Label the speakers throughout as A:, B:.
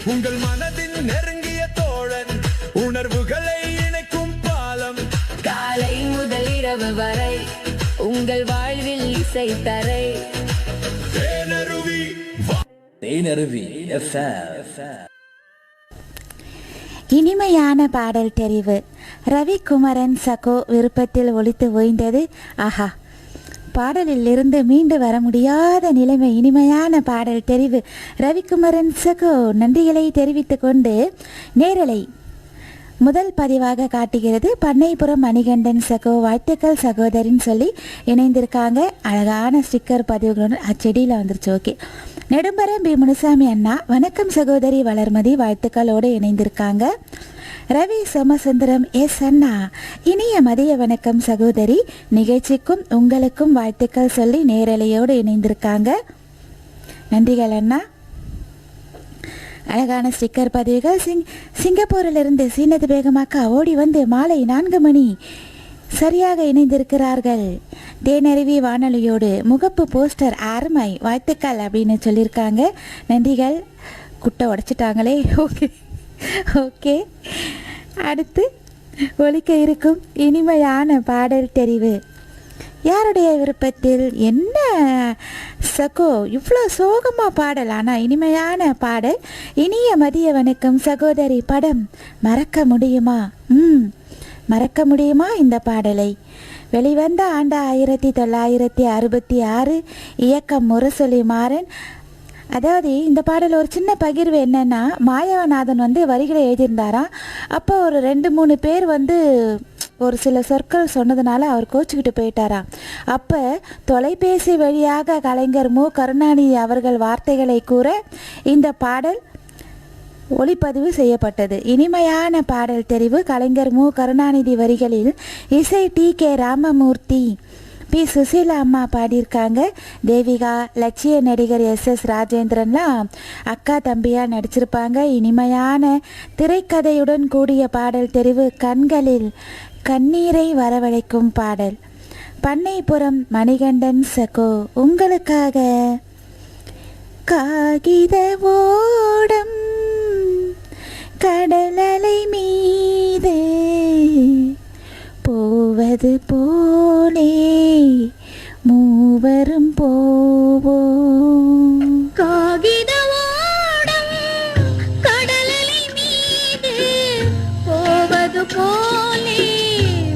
A: உங்கள் மனதின் நெருங்கிய தோழன், உணர்வுகளை இணைக்கும் பாலம்.
B: காலை முதல் இரவு வரை உங்கள் வாழ்வில் இசை தரை.
A: தேனருவி
C: இனிமையான பாடல் தெரிவு ரவிக்குமரன் சகோ விருப்பத்தில் ஒலித்து ஓய்ந்தது. ஆஹா, பாடலில் இருந்து மீண்டு வர முடியாத நிலைமை. இனிமையான பாடல் தெரிவு ரவிக்குமரன் சகோ, நன்றிகளை தெரிவித்து கொண்டு நேரலை முதல் பதிவாக காட்டுகிறது. பண்ணைப்புறம் மணிகண்டன் சகோ, வாழ்த்துக்கள் சகோதரின்னு சொல்லி இணைந்திருக்காங்க. அழகான ஸ்டிக்கர் பதிவுகளுடன் அச்செடியில் வந்துருச்சு. ஓகே, நெடும்பரம் பி முனுசாமி அண்ணா, வணக்கம் சகோதரி வளர்மதி, வாழ்த்துக்களோடு இணைந்திருக்காங்க. ரவி சோமசுந்தரம் எஸ் அண்ணா, இனிய மதிய வணக்கம் சகோதரி, நிகழ்ச்சிக்கும் உங்களுக்கும் வாழ்த்துக்கள் சொல்லி நேரலையோடு இணைந்திருக்காங்க. நன்றிகள் அண்ணா. அழகான ஸ்டிக்கர் பதிவுகள். சிங்கப்பூரிலிருந்து சீனத்து பேகமாக்கா ஓடி வந்து மாலை 4 மணி சரியாக இணைந்திருக்கிறார்கள். தேனருவி வானொலியோடு முகப்பு போஸ்டர் அருமை வாழ்த்துக்கள் அப்படின்னு சொல்லியிருக்காங்க. நன்றிகள். குட்டை உடைச்சிட்டாங்களே. Okay okay. அடுத்து ஒலிக்க இருக்கும் இனிமையான பாடல் தெரிவு யாருடைய விருப்பத்தில்? என்ன சகோ இவ்வளோ சோகமாக பாடல், ஆனால் இனிமையான பாடல். இனிய மதிய வணக்கம் சகோதரி. படம் மறக்க முடியுமா? மறக்க முடியுமா இந்த பாடலை? வெளிவந்த ஆண்டு 1966. இயக்கம் முரசொலி மாறன். அதாவது இந்த பாடல் ஒரு சின்ன பகிர்வு என்னென்னா, மாயவநாதன் வந்து வரிகளை எழுதியிருந்தாராம். அப்போ ஒரு 2-3 பேர் வந்து ஒரு சில சொற்கள் சொன்னதுனால அவர் கோச்சிக்கிட்டு போயிட்டாராம். அப்போ தொலைபேசி வழியாக கலைஞர் மு கருணாநிதி அவர்கள் வார்த்தைகளை கூற இந்த பாடல் ஒளிப்பதிவு செய்யப்பட்டது. இனிமையான பாடல் தெரிவு கலைஞர் மு கருணாநிதி வரிகளில் இசை டி.கே. ராமமூர்த்தி, பி. சுசீலா அம்மா பாடியிருக்காங்க. தேவிகா, லட்சிய நடிகர் எஸ்.எஸ். ராஜேந்திரன்லாம் அக்கா தம்பியாக நடிச்சிருப்பாங்க. இனிமையான திரைக்கதையுடன் கூடிய பாடல் தெரிவு கண்களில் கண்ணீரை வரவழைக்கும் பாடல். பண்ணைப்புறம் மணிகண்டன் சகோ உங்களுக்காக. காகித ஓடம் கடலலை மீது போவது போலே மூவரும் போவோம்.
B: காகித ஓடம் கடலலை மீது போவது போலே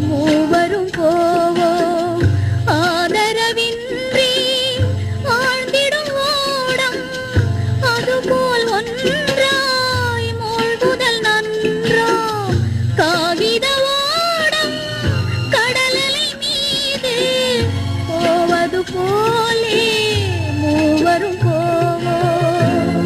B: மூவரும் போவோம். ஆதரவின்றி ஆழ்ந்திடும் ஓடம் அதுபோல் ஒன்றாய் மூழ்குதல் நன்றோ. காகித ஓடம் கடலலை மீது போவது போலே மூவரும் போவோம்.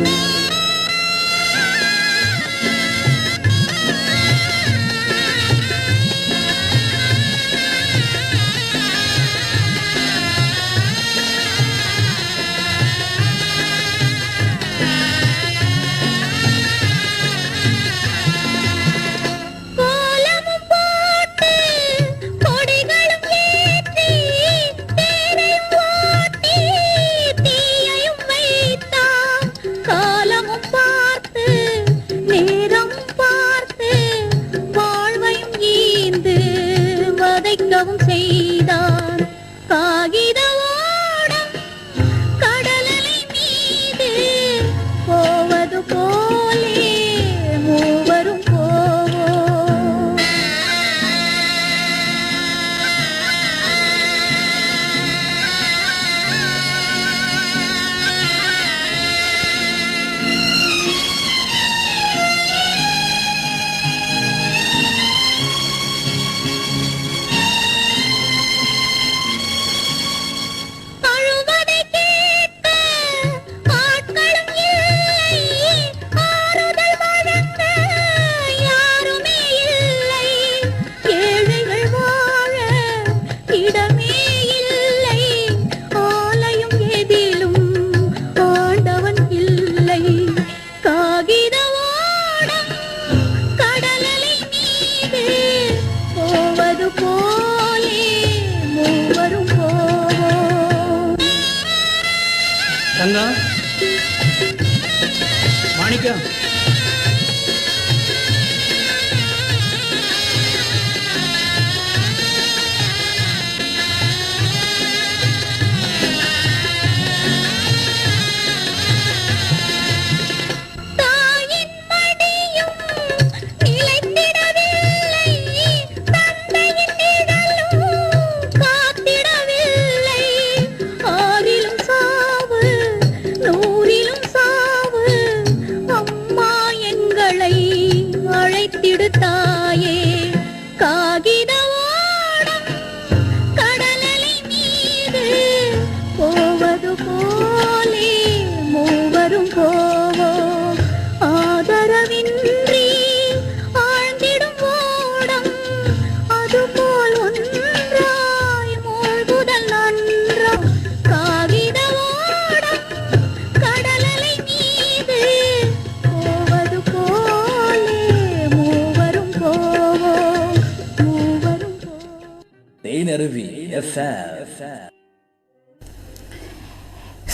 A: தேனருவி FM.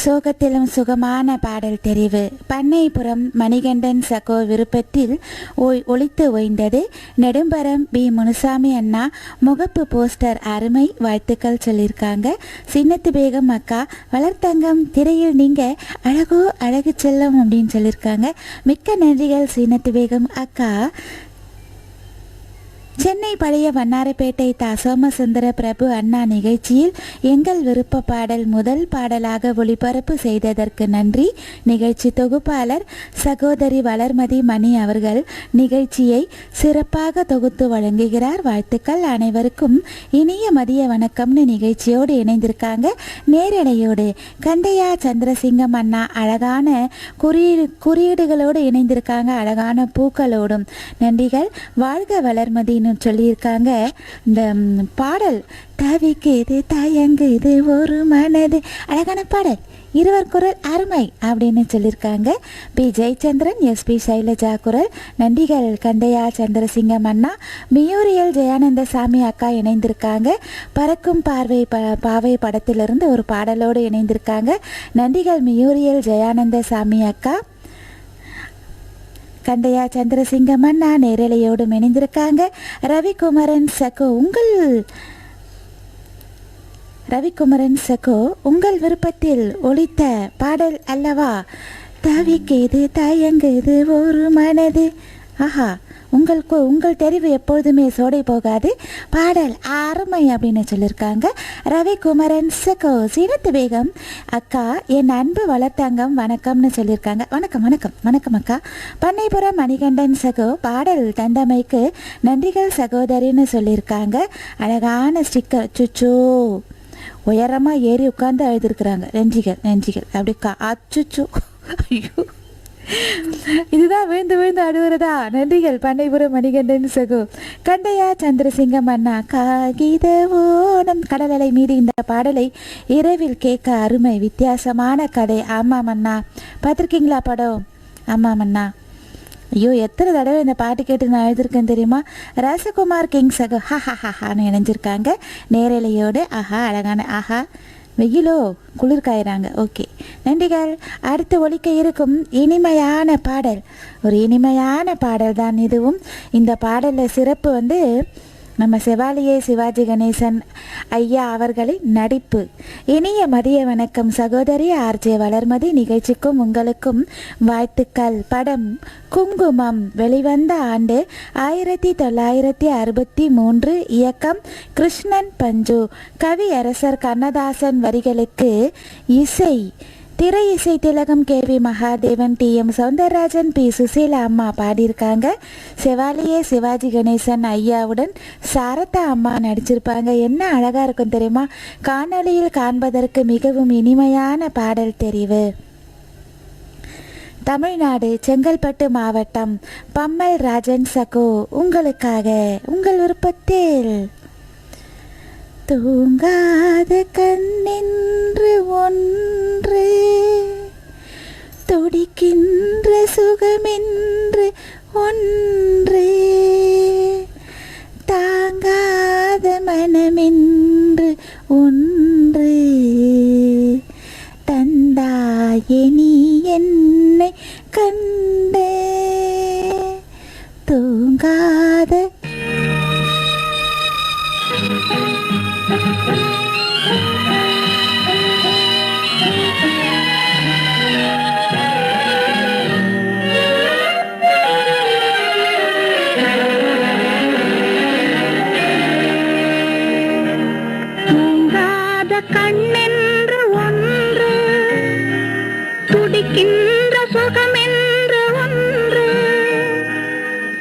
C: சோகத்திலும் சுகமான பாடல் தெரிவு. பண்ணைப்புறம் மணிகண்டன் சகோ விருப்பத்தில் ஒலித்து ஓய்ந்தது. நெடும்பரம் பி முனுசாமி அண்ணா முகப்பு போஸ்டர் அருமை, வாழ்த்துக்கள் சொல்லியிருக்காங்க. சின்னத்து பேகம் அக்கா வளர்த்தங்கம் திரையில் நீங்கள் அழகோ அழகு செல்லம் அப்படின்னு சொல்லியிருக்காங்க. மிக்க நன்றிகள் சின்னத்து பேகம் அக்கா. சென்னை பழைய வண்ணாரப்பேட்டை தா சோமசுந்தர பிரபு அண்ணா நிகழ்ச்சியில் எங்கள் விருப்ப பாடல் முதல் பாடலாக ஒளிபரப்பு செய்ததற்கு நன்றி. நிகழ்ச்சி தொகுப்பாளர் சகோதரி வளர்மதி மணி அவர்கள் நிகழ்ச்சியை சிறப்பாக தொகுத்து வழங்குகிறார். வாழ்த்துக்கள். அனைவருக்கும் இனிய மதிய வணக்கம்னு நிகழ்ச்சியோடு இணைந்திருக்காங்க. நேரலையோடு கண்டையா சந்திரசிங்கம் அண்ணா அழகான குறியீடுகளோடு இணைந்திருக்காங்க. அழகான பூக்களோடும் நன்றிகள். வாழ்க வளர்மதி சொல்லியிருக்காங்க. இந்த பாடல் தவிக்குது தயங்குது ஒரு மனது, அழகான பாடல், இருவர் குரல் அருமை அப்படின்னு சொல்லியிருக்காங்க. பி ஜெயச்சந்திரன், எஸ்பி சைலஜா குரல். நன்றிகள் கண்டையா சந்திரசிங்கம் அண்ணா. மியூரியல் ஜெயானந்த சாமி அக்கா இணைந்திருக்காங்க. பறக்கும் பாவை படத்திலிருந்து ஒரு பாடலோடு இணைந்திருக்காங்க. நன்றிகள் மியூரியல் ஜெயானந்த சாமி அக்கா. கண்டையா சந்திரசிங்கம் அண்ணா நேரலையோடு இணைந்திருக்காங்க. ரவிக்குமரன் சகோ உங்கள் விருப்பத்தில் ஒலித்த பாடல் அல்லவா தவிக்குது தயங்குது ஒரு மனது. ஆஹா, உங்கள் தெரிவு எப்பொழுதுமே சோடை போகாது, பாடல் அருமை அப்படின்னு சொல்லியிருக்காங்க. ரவிக்குமரன் சகோ. சீனத்து பேகம் அக்கா என் அன்பு வளர்த்தங்கம் வணக்கம்னு சொல்லியிருக்காங்க. வணக்கம் வணக்கம் வணக்கம் அக்கா. பண்ணைப்புறம் மணிகண்டன் சகோ பாடல் தந்தமைக்கு நன்றிகள் சகோதரின்னு சொல்லியிருக்காங்க. அழகான ஸ்டிக்கர். சுச்சோ உயரமாக ஏறி உட்கார்ந்து எழுதியிருக்கிறாங்க. நன்றிகள் அப்படிக்கா. அச்சுச்சோ, ஐயோ, இதுதான் விழுந்து விழுந்து அடுவுறதா. நன்றிகள் பண்ணைபுரம் மணிகண்டன் சகோ. கண்டையா சந்திரசிங்கம் அண்ணா காகித ஓடம் கடலலை மீது இந்த பாடலை இரவில் கேட்க அருமை, வித்தியாசமான கதை. ஆமாம் அண்ணா, பார்த்துருக்கீங்களா படம்? ஆமாம் அண்ணா. ஐயோ, எத்தனை தடவை இந்த பாட்டு கேட்டு நான் எழுதியிருக்கேன் தெரியுமா. ராசகுமார் கிங் சகோ ஹான்னு இணைஞ்சிருக்காங்க நேரலையோடு. ஆஹா, அழகான ஆஹா. வெயிலோ குளிர் காயிறாங்க. ஓகே, நன்றிகள். அடுத்து ஒலிக்க இருக்கும் இனிமையான பாடல் ஒரு இனிமையான பாடல் தான் இதுவும். இந்த பாடலில் சிறப்பு நம்ம செவாலியே சிவாஜி கணேசன் ஐயா அவர்களின் நடிப்பு. இனிய மதிய வணக்கம் சகோதரி ஆர்ஜே வளர்மதி. நிகழ்ச்சிக்கும் உங்களுக்கும் வாழ்த்துக்கள். படம் குங்குமம் வெளிவந்த ஆண்டு 1963. இயக்கம் கிருஷ்ணன் பஞ்சு. கவி அரசர் கண்ணதாசன் வரிகளுக்கு இசை திரை இசை திலகம் KV Mahadevan, TM Soundararajan, P Susheela அம்மா பாடியிருக்காங்க. செவாலியே சிவாஜி கணேசன் ஐயாவுடன் சாரதா அம்மா நடிச்சிருப்பாங்க. என்ன அழகா இருக்கும் தெரியுமா. காணொளியில் காண்பதற்கு மிகவும் இனிமையான பாடல் தெரிவு. தமிழ்நாடு செங்கல்பட்டு மாவட்டம் பம்மல் ராஜன் சகோ உங்களுக்காக உங்கள் விருப்பத்தில் தூங்காத கண்ணென்று ஒன்று துடிக்கின்ற சுகமென்று ஒன்று தாங்காத மனமென்று ஒன்று தந்தாயே நீ என்னை கண்டு தூங்காத
D: கண்ணென்று ஒன்று துடிக்கின்ற சுகமென்று ஒன்று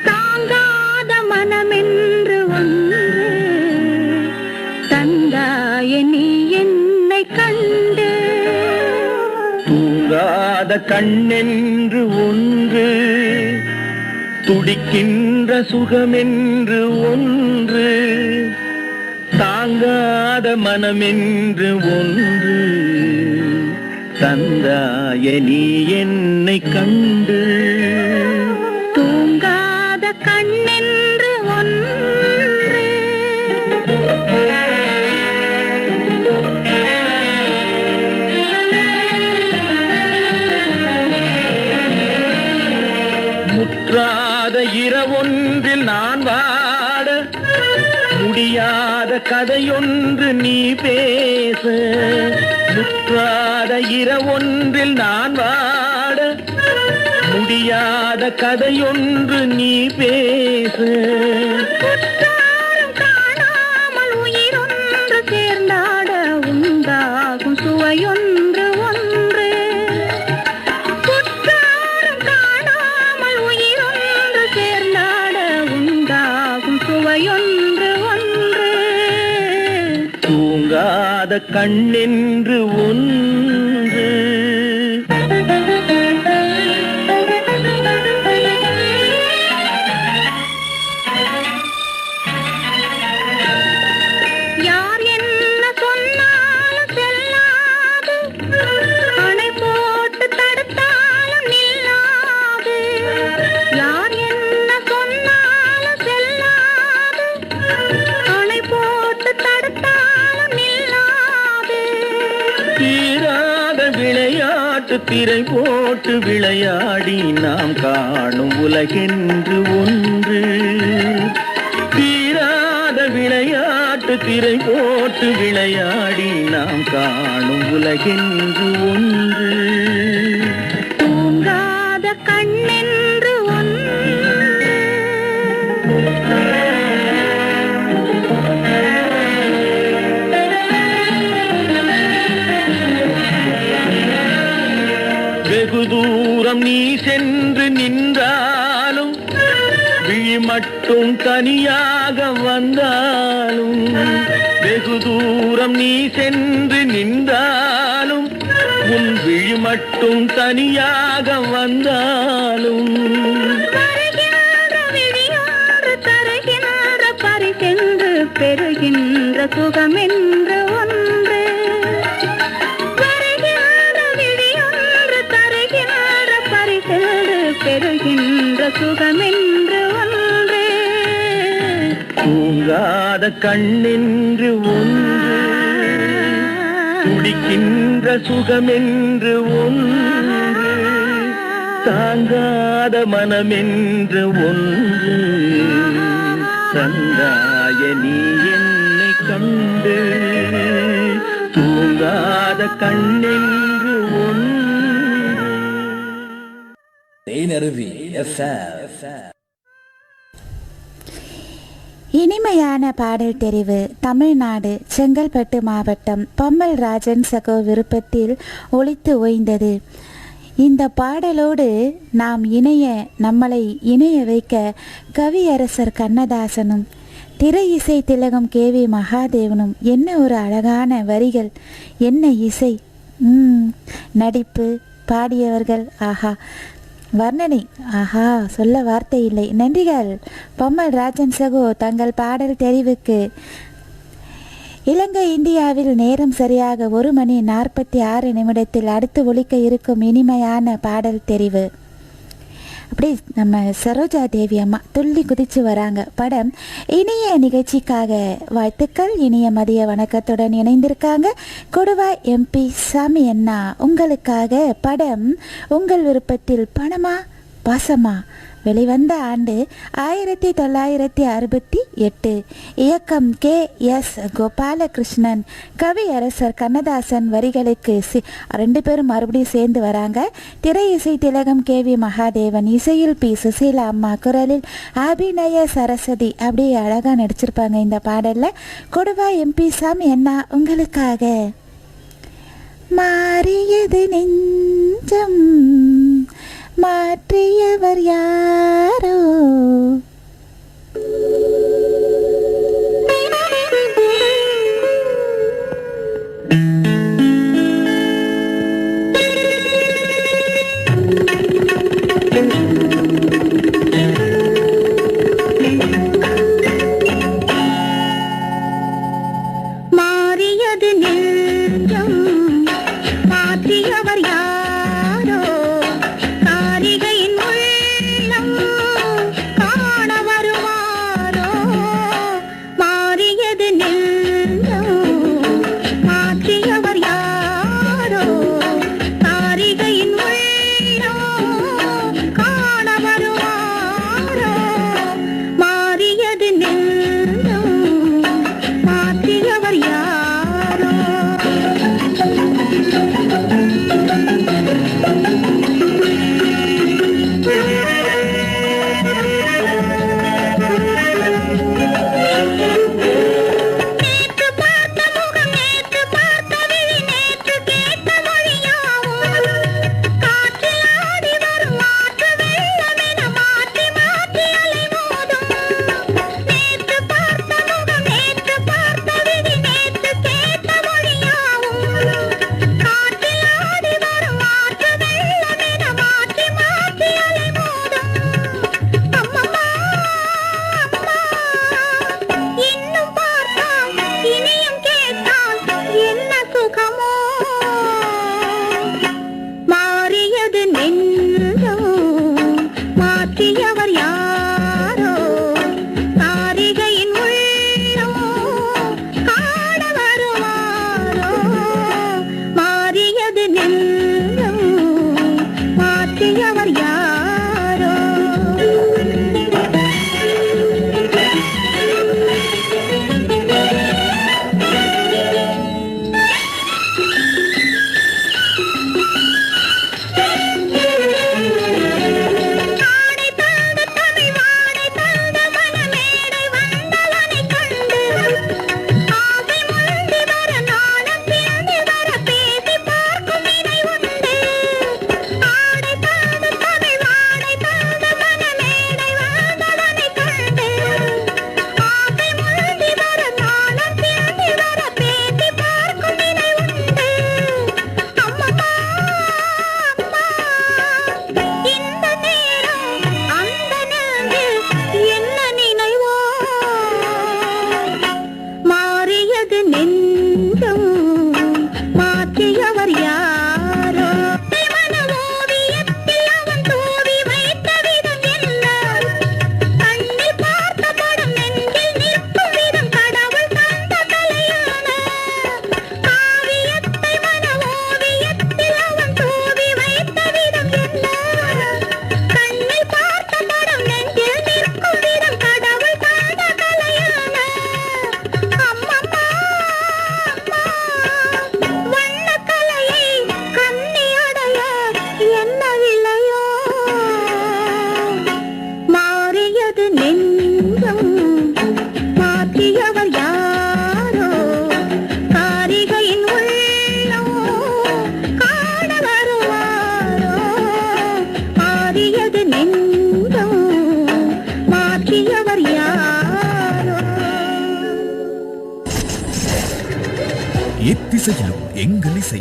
D: தாங்காத மனமென்று ஒன்று தந்தாய நீ என்னை கண்டு
A: தூங்காத கண்ணென்று ஒன்று துடிக்கின்ற சுகமென்று ஒன்று தாங்காத மனமென்று ஒன்று தந்தாய நீ என்னை கண்டு
D: தூங்காத கண்ணென்று ஒன்று
A: முற்றாத இரவொன்றில் நான் வாட முடியாத கதையொன்று நீ பேச. முற்றாத இரவொன்றில் நான் வாட முடியாத கதையொன்று நீ பேச.
D: குற்றாலம் காணாமல் உயிரொன்று சேர்ந்தாட உண்டாகும் சுவையொன்று ஒன்று. குற்றாலம் காணாமல் உயிரொன்று சேர்ந்தாட உண்டாகும் சுவையொன்று ஒன்று.
A: தூங்காத கண்ணென்று ஒன்று.
D: யார் என்ன சொன்னாலும் செல்லாது, அணை போட்டு தடுத்தாலும் நில்லாது. யார் என்ன சொன்னாலும் செல்லாது, அணை போட்டு தடுத்தாலும் நில்லாது.
A: தீராத விளையாட்டு திரை போட்டு விளையாடி நாம் காணும் உலகென்று ஒன்று. தீராத விளையாட்டு திரை போட்டு விளையாடி நாம் காணும் உலகென்று ஒன்று.
D: தூங்காத கண்ணென்று ஒன்று.
A: வெகு தூரம் நீ சென்று நின்றாலும் விழி மட்டும் தனியாக வந்தாலும். வெகு தூரம் நீ சென்று நின்றாலும் உன் விழி மட்டும் தனியாக வந்தாலும்.
D: வருகின்ற விழியோடு தருகின்ற பரிசென்று பெறுகின்ற சுகமென்று ஒன்று. வருகின்ற விழியொன்று தருகின்ற பரிசென்று பெறுகின்ற சுகமென்று ஒன்று.
A: தூங்காத கண்ணென்று ஒன்று. துடிக்கின்ற சுகமென்று ஒன்று. தாங்காத மனமென்று ஒன்று. தந்தாய நீ என்னை கண்டு. தூங்காத கண்ணென்று ஒன்று.
E: தேனருவி FM.
C: இனிமையான பாடல் தெரிவு தமிழ்நாடு செங்கல்பட்டு மாவட்டம் பம்மல் ராஜன் சகோ விருப்பத்தில் ஒலித்து ஓய்ந்தது. இந்த பாடலோடு நம்மளை இணைய வைக்க கவியரசர் கண்ணதாசனும் திரை இசை திலகம் KV மகாதேவனும் என்ன ஒரு அழகான வரிகள், என்ன இசை, நடிப்பு, பாடியவர்கள், ஆஹா வர்ணனை, ஆஹா சொல்ல வார்த்தை இல்லை. நன்றிகள் பம்மல் ராஜன் சகோ தங்கள் பாடல் தெரிவுக்கு. இலங்கை இந்தியாவில் நேரம் சரியாக 1:46 அடுத்து ஒலிக்க இருக்கும் இனிமையான பாடல் தெரிவு. அப்படி நம்ம சரோஜா தேவி அம்மா துள்ளி குதிச்சு வராங்க. படம் இனிய நிகழ்ச்சிக்காக வாழ்த்துக்கள். இனிய மதிய வணக்கத்துடன் இணைந்திருக்காங்க கொடுவாய் MP சாமி அண்ணா. உங்களுக்காக படம் உங்கள் விருப்பத்தில் பணமா பாசமா வெளிவந்த ஆண்டு 1968. இயக்கம் KS கோபாலகிருஷ்ணன், கவியரசர் கண்ணதாசன் வரிகளுக்கு 2 பேரும் மறுபடியும் சேர்ந்து வராங்க. திரை இசை திலகம் KV மகாதேவன், இசையில் P சுசீலா அம்மா, குரலில் அபிநய சரஸ்வதி. அப்படியே அழகாக நடிச்சிருப்பாங்க இந்த பாடலில். கொடுவாய் MP சாமி அண்ணா உங்களுக்காக. மாறியது நெஞ்சம் மாற்றியவர் யாரோ.
D: மாறியது நெஞ்சம் மாற்றியவர் யாரோ. காரிகையின் உள்ளம்
F: திசையிலும் எங்கள் இசை,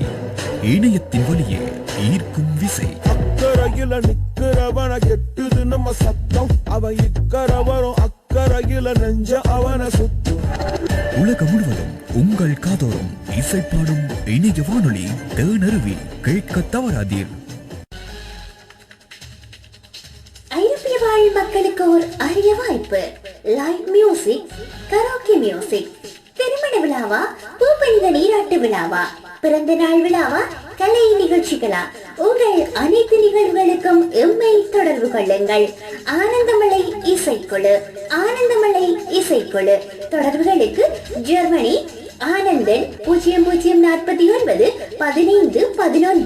F: இணையத்தின் வழியே ஈர்க்கும் விசை.
G: அக்கறையில நிக்கிறவன கெட்டுது நம்ம சத்தம், அவன் இக்கரவரும் அக்கறையில நெஞ்ச அவன சுத்தும்.
F: உலகம் முழுவதும் உங்கள் காதோறும் இசைப்பாடும் இணைய வானொலி தேனருவி, கேட்க தவறாதீர்.
H: ஐரோப்பிய வாழ் மக்களுக்கு ஒரு அரிய வாய்ப்பு. Live music, karaoke music. திருமண விழாவா, பூப்பணித நீராட்டு விழாவா, பிறந்த நாள் விழாவா, கலை நிகழ்ச்சிகளா, உங்கள் அனைத்து நிகழ்வுகளுக்கும் எம்மை தொடர்பு கொள்ளுங்கள். ஆனந்தமலை இசைக்குழு, ஆனந்தமலை இசைக்குழு. தொடர்புகளுக்கு ஜெர்மனி ஆனந்தன் 0049 15 11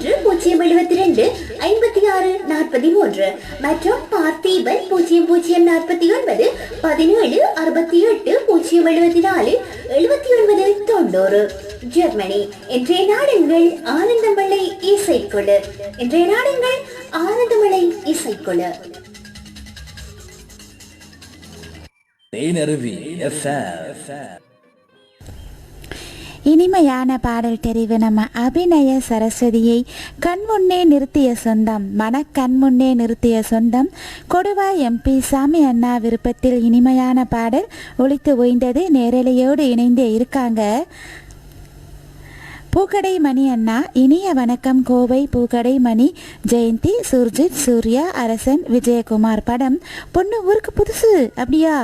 H: 072 56 43 மற்றும் பார்த்தீபன் 0049 17 68 074 79 90. ஜெர்மனி. இன்றைய நாடுங்கள் ஆனந்தமலை இசைக்குழு. இன்றைய நாடுங்கள் ஆனந்தமலை இசைக்குழு.
E: தேனருவி FM.
C: இனிமையான பாடல் தெரிவு. நம்ம அபிநய சரஸ்வதியை கண்முன்னே நிறுத்திய சொந்தம், கண்முன்னே நிறுத்திய சொந்தம் கொடுவாய் MP சாமி அண்ணா விருப்பத்தில் இனிமையான பாடல் ஒலித்து ஓய்ந்தது. நேரலையோடு இணைந்தே இருக்காங்க பூக்கடை மணி அண்ணா. இனிய வணக்கம் கோவை. பூக்கடை மணி, ஜெயந்தி, சுர்ஜித், சூர்யா, அரசன், விஜயகுமார். படம் பொண்ணு ஊருக்கு புதுசு. அப்படியா?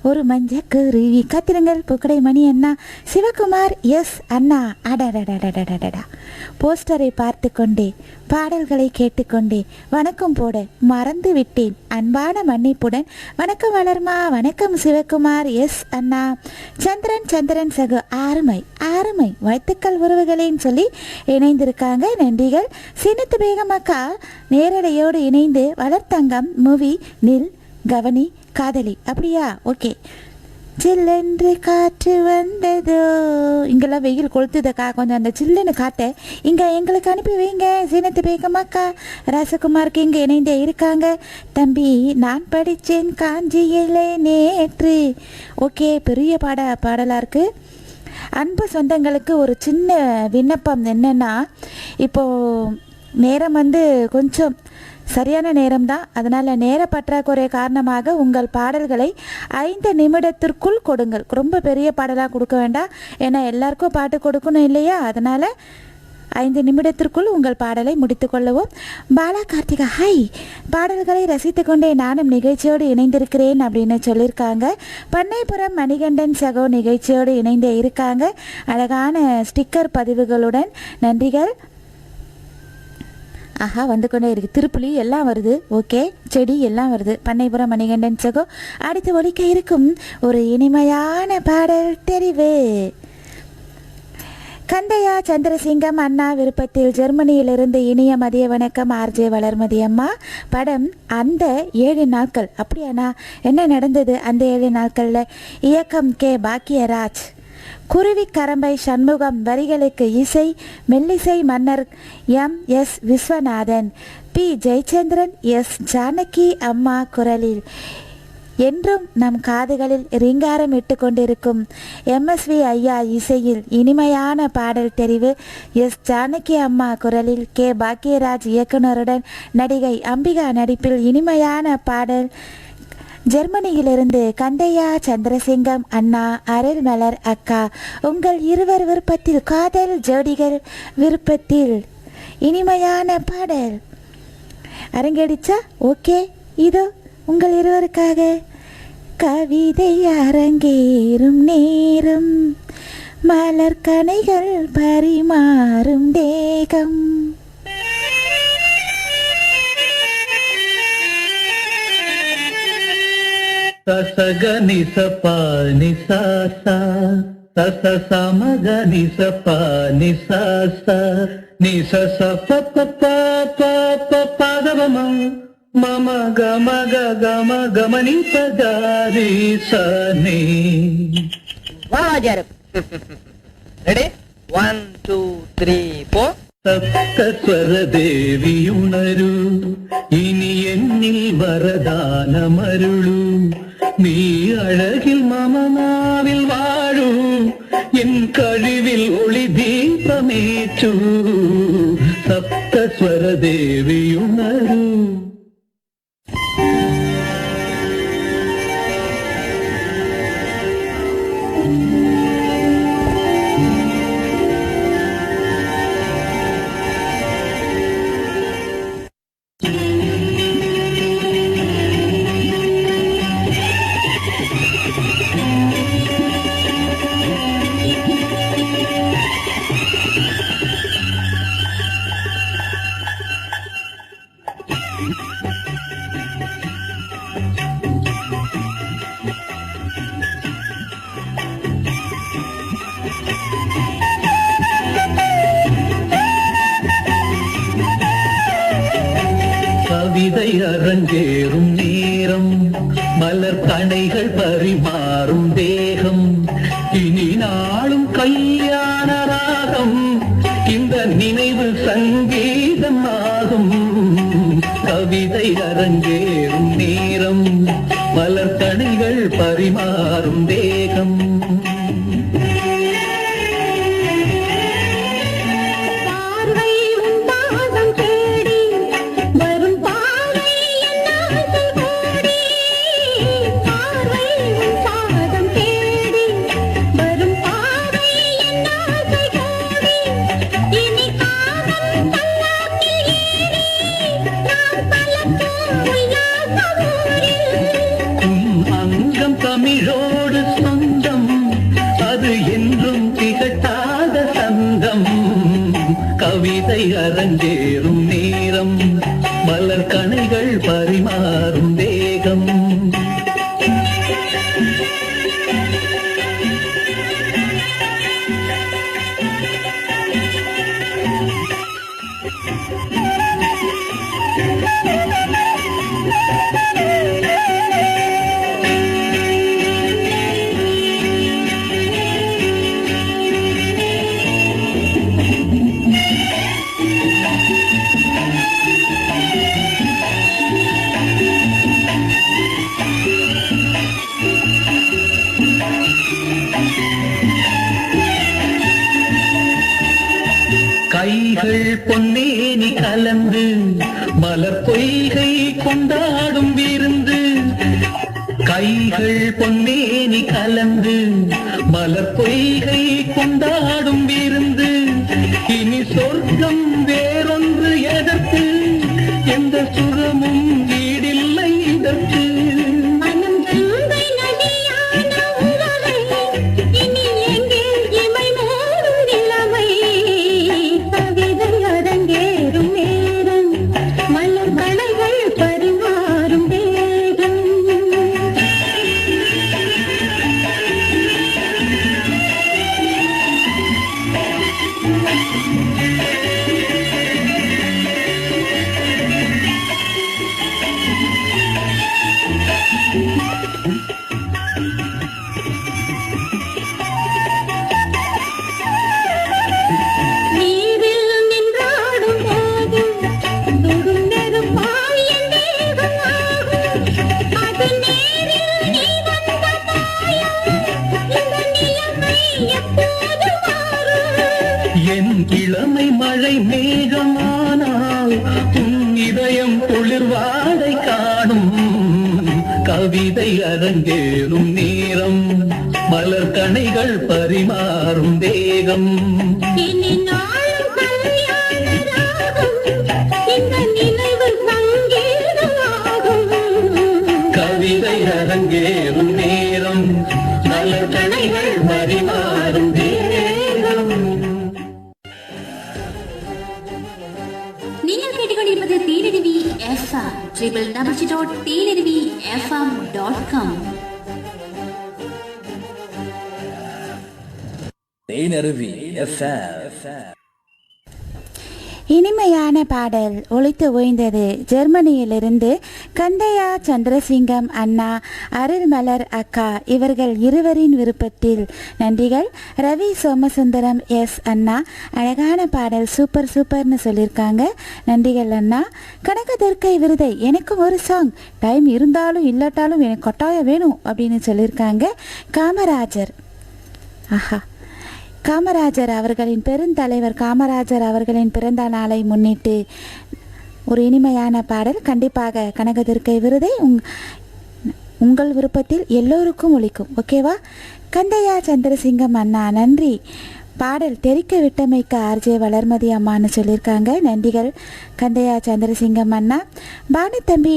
C: ஒரு மஞ்ச கருவி. காத்திருங்கள் பூக்கடை மணி அண்ணா. சிவகுமார் எஸ் அண்ணா. அடடடடடடடா. போஸ்டரை பார்த்து கொண்டே பாடல்களை கேட்டுக்கொண்டே வணக்கம் போட மறந்து விட்டேன். அன்பான மன்னிப்புடன். வணக்கம் வளர்மா. வணக்கம் சிவகுமார் எஸ் அண்ணா. சந்திரன் சகு ஆறுமை வாழ்த்துக்கள் உறவுகளேன்னு சொல்லி இணைந்திருக்காங்க. நன்றிகள். சின்னத்து பேகம் அக்கா நேரலையோடு இணைந்து வளர்த்தங்கம் மூவி நில் கவனி காதலி. அப்படியா? ஓகே. சில்லென்று காற்று வந்ததோ. இங்கெல்லாம் வெயில் கொளுத்துதக்கா, கொஞ்சம் அந்த சில்லுன்னு காற்றை இங்கே எங்களுக்கு அனுப்பி வைங்க. சீனத்து பேகமாக்கா ராசகுமாருக்கு இங்கே இணைந்தே இருக்காங்க. தம்பி நான் படித்தேன் காஞ்சியிலே நேற்று. ஓகே, பெரிய பாடலாக இருக்குது. அன்பு சொந்தங்களுக்கு ஒரு சின்ன விண்ணப்பம் என்னென்னா, இப்போது நேரம் கொஞ்சம் சரியான நேரம்தான். அதனால் நேர பற்றாக்குறை காரணமாக உங்கள் பாடல்களை 5 நிமிடத்திற்குள் கொடுங்கள். ரொம்ப பெரிய பாடலாக கொடுக்க வேண்டாம், ஏன்னா எல்லாருக்கும் பாட்டு கொடுக்கணும் இல்லையா? அதனால் 5 நிமிடத்திற்குள் உங்கள் பாடலை முடித்து கொள்ளவும். பாலா கார்த்திகா ஹாய், பாடல்களை ரசித்து கொண்டே நானும் நிகழ்ச்சியோடு இணைந்திருக்கிறேன் அப்படின்னு சொல்லியிருக்காங்க. பண்ணைப்புறம் மணிகண்டன் சகோ நிகழ்ச்சியோடு இணைந்தே இருக்காங்க. அழகான ஸ்டிக்கர் பதிவுகளுடன் நன்றிகள். ஆஹா, வந்து கொண்டே இருக்குது. திருப்புலி எல்லாம் வருது. ஓகே, செடி எல்லாம் வருது. பண்ணைப்புறம் மணிகண்டன் சகோ. அடுத்து ஒலிக்க இருக்கும் ஒரு இனிமையான பாடல் தெரிவு. கந்தையா சந்திரசிங்கம் அண்ணா விருப்பத்தில் ஜெர்மனியிலிருந்து இனிய மதிய வணக்கம் ஆர்ஜே வளர்மதி அம்மா. படம் அந்த 7 நாட்கள். அப்படியாண்ணா, என்ன நடந்தது அந்த 7 நாட்களில்? இயக்கம் கே பாக்கியராஜ், குருவி கரம்பை சண்முகம், வரிகளுக்கு இசை மெல்லிசை மன்னர் MS Viswanathan, P Jayachandran, S Janaki அம்மா குரலில் என்றும் நம் காதுகளில் ரிங்காரம் இட்டு கொண்டிருக்கும் MSV ஐயா இசையில் இனிமையான பாடல் தெரிவு. S ஜானகி அம்மா குரலில் கே பாக்கியராஜ் இயக்குனருடன் நடிகை அம்பிகா நடிப்பில் இனிமையான பாடல். ஜெர்மனியிலிருந்து கந்தையா சந்திரசிங்கம் அண்ணா, அருள்மலர் அக்கா, உங்கள் இருவர் விருப்பத்தில் காதல் ஜோடிகள் விருப்பத்தில் இனிமையான பாடல் அரங்கேடிச்சா? ஓகே, இதோ உங்கள் இருவருக்காக. கவிதை அரங்கேறும் நேரம், மலர் கனைகள் பரிமாறும் தேகம்.
A: சசக நிசப நிசாசா சச சமக நிசப நிசாசா நிசச பதவம மம கம கம கமனி பதாரி சனே.
I: ரெடி 1 2 3 4.
A: സപ്തസ്വര ദേവിയുണരൂ, ഇനി എന്നിൽ വരദാനമരുളൂ. നീ അഴകിൽ മമനാവിൽ വാഴൂ, என் கழிவில் ஒளி தீபமேற்று சப்தஸ்வர தேவியுணரு. கவிதை அரங்கேறும் நேரம், மலர் கணைகள் பரிமாறும் தேகம், இனி நாளும் கல்யாண ராகம், இந்த நினைவு சங்கீதம் ஆகும். கவிதை அரங்கேறும் நேரம், மலர் கணைகள் பரிமாறும் தேகம். தமிழோடு சொந்தம், அது என்றும் திகட்டாத சந்தம். கவிதை அரங்கேறும் நேரம், மலர் கணைகள் பரிமாறும் தேகம். கைகள் பொன்னேனி கலந்து மலர் பொய்கை கொண்டாடும் விருந்து. கைகள் பொன்னேனி கலந்து மலர் பொய்கை கொண்டாடும் விருந்து. இனி சொர்க்கம் வேறொன்று எதற்கு, எந்த சுகமும் ஈடில்லை இதற்கு. என் இளமை மழை மேகமானால் உன் இதயம் குளிர்வாடை காணும். கவிதை அரங்கேறும் நேரம், மலர் கணைகள் பரிமாறும் தேகம். கவிதை அரங்கேறும் நேரம், மலர் கணைகள் பரிமாறும் தேகம்.
H: நீங்கள் கேட்டுக்கொண்டிருப்பது தேனிருவி FM www.teenirvifm.com.
E: தேனிருவி FM.
C: இனிமையான பாடல் ஒலித்து ஓய்ந்தது. ஜெர்மனியிலிருந்து கந்தையா சந்திரசிங்கம் அண்ணா, அருள்மலர் அக்கா இவர்கள் இருவரின் விருப்பத்தில். நன்றிகள். ரவி சோமசுந்தரம் எஸ் அண்ணா, அழகான பாடல், சூப்பர் சூப்பர்னு சொல்லியிருக்காங்க. நன்றிகள் அண்ணா. கனகதுர்க்கை விருதை, எனக்கும் ஒரு சாங், டைம் இருந்தாலும் இல்லாட்டாலும் எனக்கு கட்டாயம் வேணும் அப்படின்னு சொல்லியிருக்காங்க காமராஜர். ஆஹா, காமராஜர் அவர்களின் பெருந்தலைவர் காமராஜர் அவர்களின் பிறந்த நாளை முன்னிட்டு ஒரு இனிமையான பாடல். கண்டிப்பாக கனகதுர்க்கை விருதை உங்கள் விருப்பத்தில் எல்லோருக்கும் ஒலிக்கும். ஓகேவா? கந்தையா சந்திரசிங்கம் அண்ணா நன்றி. பாடல் தெரிக்க விட்டமைக்க ஆர்ஜே வளர்மதி அம்மான்னு சொல்லியிருக்காங்க. நன்றிகள் கந்தையா சந்திரசிங்கம் அண்ணா. பானுத்தம்பி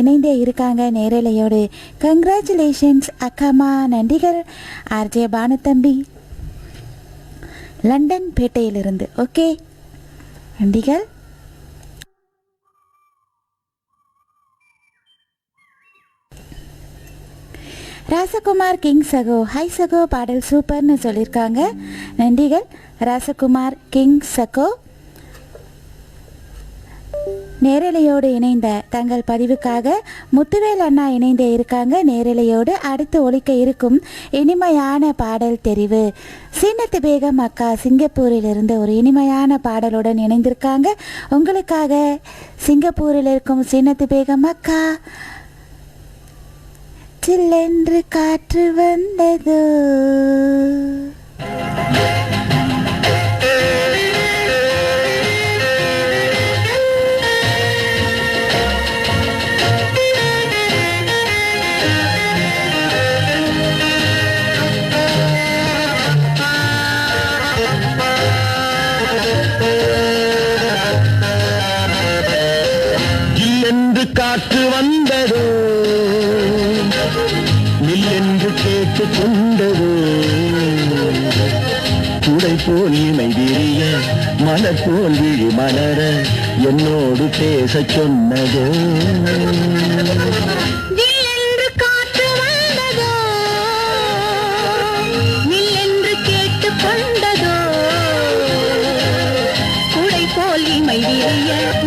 C: இணைந்தே இருக்காங்க நேரலையோடு. கங்க்ராச்சுலேஷன்ஸ் அக்காமா. நன்றிகள் ஆர்ஜே பானுத்தம்பி லண்டன் பேட்டையிலிருந்து. ஓகே, நன்றிகள். ராசகுமார் கிங் சகோ ஹாய் சகோ, பாடல் சூப்பர்னு சொல்லியிருக்காங்க. நன்றிகள் ராசகுமார் கிங் சகோ. நேரலையோடு இணைந்த தங்கள் பதிவுக்காக முத்துவேல் அண்ணா இணைந்தே இருக்காங்க நேரலையோடு. அடுத்து ஒலிக்க இருக்கும் இனிமையான பாடல் தெரிவு சீனத்து பேகம் அக்கா சிங்கப்பூரில் இருந்து ஒரு இனிமையான பாடலுடன் இணைந்திருக்காங்க. உங்களுக்காக சிங்கப்பூரில் இருக்கும் சீனத்து பேகம் அக்கா. சில்லென்று காற்று வந்ததோ
A: இல்லென்று காற்று வந்ததோ நில்லென்று கேட்டு கொண்டதோ குடை போல் இமை விரிய மலர் போல் விழி மலர என்னோடு பேச சொன்னதோ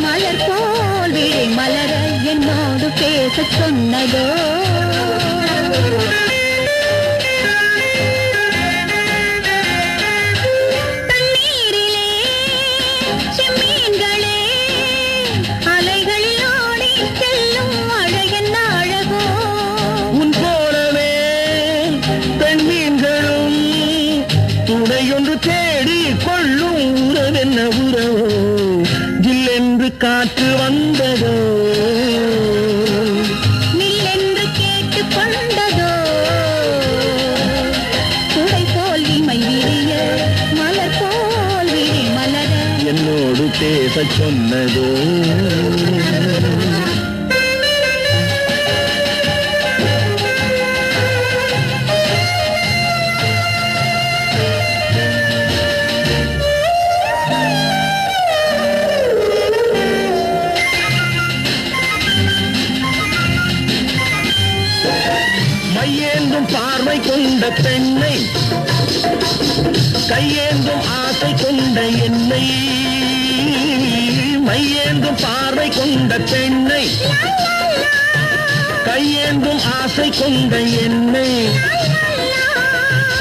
D: மலர் போல் விழி மலர என்னோடு பேச சொன்னதோ. தண்ணீரிலே செம்மீன்களே அலைகளில் ஓடி செல்லும் அழகென்ன அழகோ.
A: உன் போலவே பெண்மீன்களும் துணையொன்று தேடி கொள்ளும் உறவென்ன உறவோ ஜில்லென்று காற்று வந்ததோ
D: நில்லென்று கேட்டு கொண்டதோ குடை போல் இமை விரிய மலர் போல் விழி மலர
A: என்னோடு பேச சொன்னதோ மையேந்தும் பார்வை கொண்ட பெண்ணை கையேந்தும் ஆசை கொண்ட என்னை மையேந்தும் பார்வை கொண்ட பெண்ணை கையேந்தும் ஆசை கொண்ட என்னை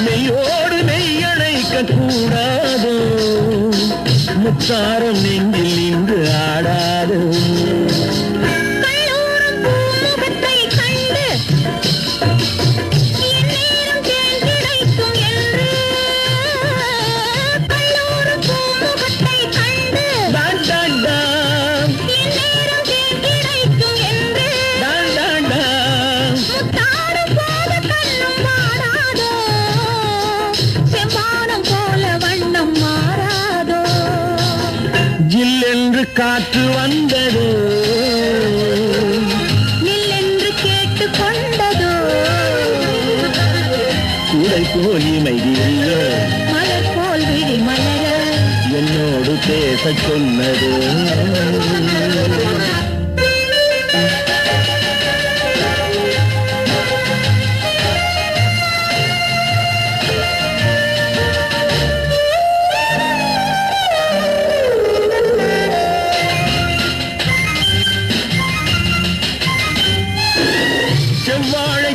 A: மெய்யோடு மெய்யணைக்க கூடாதோ முத்தாரம் நெஞ்சில் நின்று ஆடாதோ காற்று வந்ததோ
D: நில்லென்று கேட்டு கொண்டதோ
A: குடை போல் இமை விரிய
D: மலர் போல் விழி மலர
A: என்னோடு பேச சொன்னதோ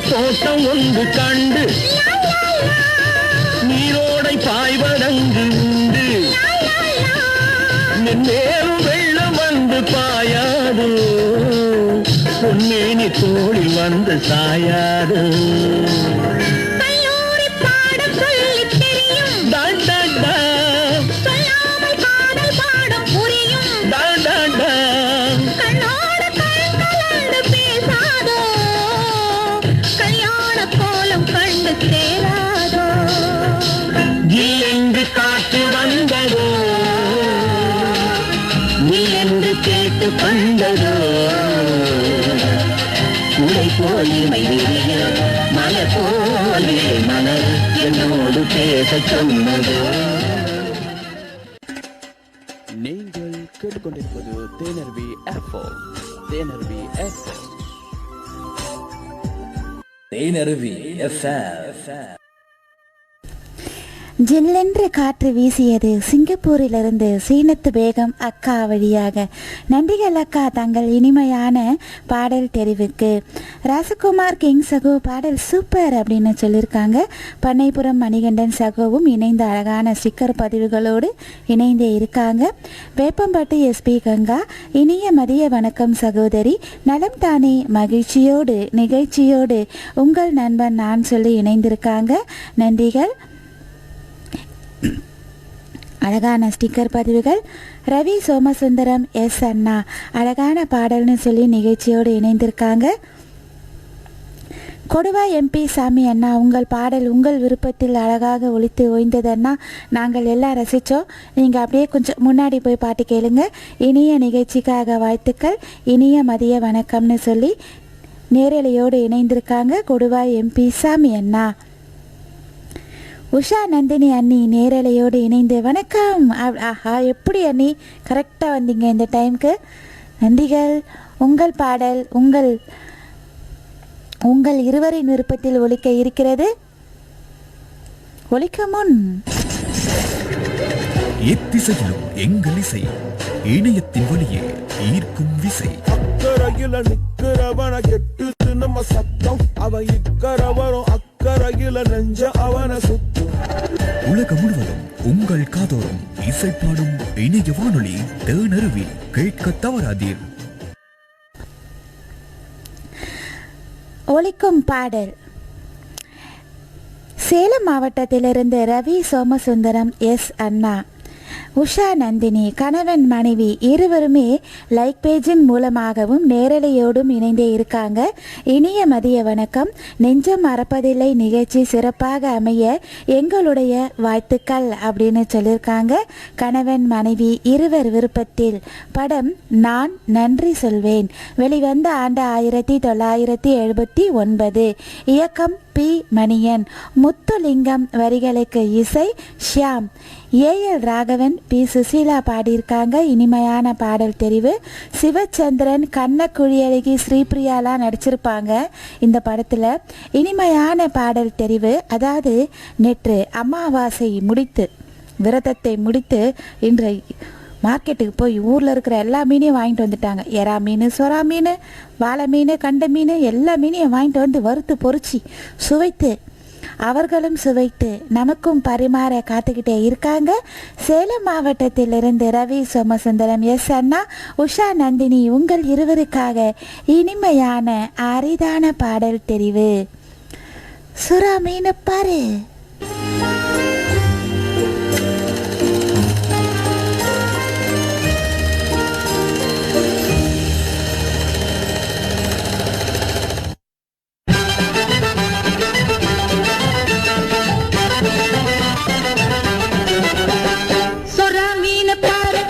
A: தோட்டம் ஒன்று கண்டு நீரோடை பாய்வதங்கு உண்டு நேரும் வெள்ளம் வந்து பாயாது பொன்னேனி தோளில் வந்து சாயாது
D: கல்லூரி பாடம் சொல்லி தெரியும்
A: போல் இமை விரிய மலர் போல் விழி மலர் என்னோடு பேச சொன்னதோ.
J: நீங்கள் கேட்டுக்கொண்டிருப்பது தேனருவி எஃப்எம். தேனருவி எஃப்எம்.
E: தேனருவி எஃப்எம்.
C: ஜில்லென்று காற்று வீசியது சிங்கப்பூரிலிருந்து சீனத்து பேகம் அக்கா வழியாக. நன்றிகள் அக்கா தங்கள் இனிமையான பாடல் தெரிவுக்கு. ராசகுமார் கிங் சகோ பாடல் சூப்பர் அப்படின்னு சொல்லியிருக்காங்க. பண்ணைப்புறம் மணிகண்டன் சகோவும் இணைந்த அழகான ஸ்டிக்கர் பதிவுகளோடு இணைந்தே இருக்காங்க. வேப்பம்பட்டு எஸ்பி கங்கா இனிய மதிய வணக்கம் சகோதரி, நலம் தானே, மகிழ்ச்சியோடு நிகழ்ச்சியோடு உங்கள் நண்பன் நான் சொல்லி இணைந்திருக்காங்க. நன்றிகள். அழகான ஸ்டிக்கர் பதிவுகள். ரவி சோமசுந்தரம் எஸ் அண்ணா அழகான பாடல்னு சொல்லி நிகழ்ச்சியோடு இணைந்திருக்காங்க. கொடுவா எம்பி சாமி அண்ணா உங்கள் பாடல் உங்கள் விருப்பத்தில் அழகாக ஒலித்து ஓய்ந்ததண்ணா, நாங்கள் எல்லாம் ரசித்தோம். நீங்கள் அப்படியே கொஞ்சம் முன்னாடி போய் பாட்டு கேளுங்க. இனிய நிகழ்ச்சிக்காக வாழ்த்துக்கள், இனிய மதிய வணக்கம்னு சொல்லி நேரலையோடு இணைந்திருக்காங்க கொடுவா எம்பி சாமி அண்ணா. உஷா நந்தினி அண்ணி நேரலையோடு இணைந்து வணக்கம். ஆஹா, எப்படி அண்ணி கரெக்டாக வந்தீங்க இந்த டைமுக்கு. நன்றிகள். உங்கள் பாடல் உங்கள் இருவரின் விருப்பத்தில் ஒலிக்க இருக்கிறது. ஒலிக்க முன்
F: எத்திசையிலும் எங்கள் இசை இணையத்தின் வழியே ஈர்க்கும் விசை.
G: அக்கறையில நிக்கிறவன கெட்டுது நம்ம சத்தம், அவன் இக்கரவரும் அக்கறையில நெஞ்ச அவன சுத்தும்.
F: உலகம் முழுவதும் உங்கள் காதோறும் இசைப்பாடும் இணைய வானொலி தேனருவி. கேட்க தவறாதீர்.
C: ஒலிக்கும் பாடல் சேலம் மாவட்டத்திலிருந்து ரவி சோமசுந்தரம் எஸ் அண்ணா. உஷா நந்தினி கணவன் மனைவி இருவருமே லைக் பேஜின் மூலமாகவும் நேரலையோடும் இணைந்தே இருக்காங்க. இனிய மதிய வணக்கம், நெஞ்சம் மறப்பதில்லை நிகழ்ச்சி சிறப்பாக அமைய எங்களுடைய வாழ்த்துக்கள் அப்படின்னு சொல்லியிருக்காங்க. கணவன் மனைவி இருவர் விருப்பத்தில் படம் நான் நன்றி சொல்வேன். வெளிவந்த ஆண்டு 1979. இயக்கம் பி மணியன். முத்துலிங்கம் வரிகளுக்கு இசை ஷியாம். ஏஎல் ராகவன் பி சுசீலா பாடியிருக்காங்க. இனிமையான பாடல் தெரிவு. சிவச்சந்திரன் கண்ணக்குழியழகி ஸ்ரீபிரியாலாம் நடிச்சிருப்பாங்க இந்த படத்தில். இனிமையான பாடல் தெரிவு. அதாவது நேற்று அமாவாசை முடித்து விரதத்தை முடித்து இன்று மார்க்கெட்டுக்கு போய் ஊரில் இருக்கிற எல்லா மீனையும் வாங்கிட்டு வந்துட்டாங்க. எறா மீன், சொரா மீன், வாழை மீன், கண்ட மீன் எல்லா மீனையும் வாங்கிட்டு வந்து வறுத்து பொறிச்சி சுவைத்து அவர்களும் சுவைத்து நமக்கும் பரிமாற காத்துக்கிட்டே இருக்காங்க. சேலம் மாவட்டத்திலிருந்து ரவி சோமசுந்தரம் எஸ் அண்ணா, உஷா நந்தினி உங்கள் இருவருக்காக இனிமையான அரிதான பாடல் தெரிவு. சுறா மீன் பாரு.
D: மீன பாரு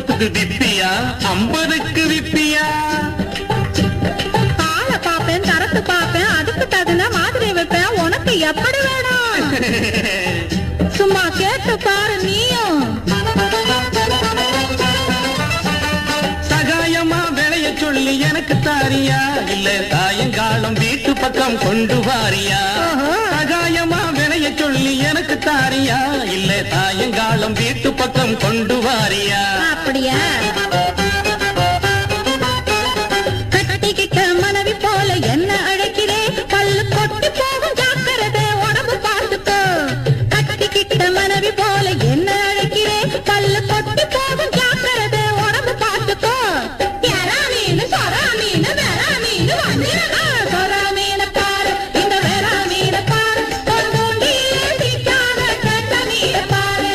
A: 10க்கு விப்பியா 50க்கு விப்பியா?
D: ஆளை பாப்பேன், தரத்து பாப்பேன், அதுக்கு தகுந்த மாதிரி வைப்பேன். உனக்கு எப்படி வேணும்? சும்மா கேட்டு பாரு நீயும்.
A: சகாயமா விளைய சொல்லி எனக்கு தாரியா, இல்ல சாயங்காலம் வீட்டு பக்கம் கொண்டு வாரியா? சகாயமா விளைய சொல்லி எனக்கு தாரியா, இல்ல சாயங்காலம் வீட்டு பக்கம் கொண்டு வாரியா?
D: அப்படியா? கட்டிக்கிட்ட மனைவி போல என்ன அழைக்கிறேன், பல்லு கொட்டி போகும் ஜாக்கிரதை, உடம்பு பார்த்துக்கோ. கட்டிக்கிட்ட மனைவி போல என்ன அழைக்கிறேன், பல்லு கொட்டி போகும் ஜாக்கிரதை, உடம்பு பார்த்துக்கோ. எறா மீன், சொரா மீன், வெறா மீன் வந்திருக்கா. சொரா மீனை பாரு, இந்த வெறா மீனை பாரு, கொண்டோண்டி சிக்காத கெட்ட மீனை பாரு.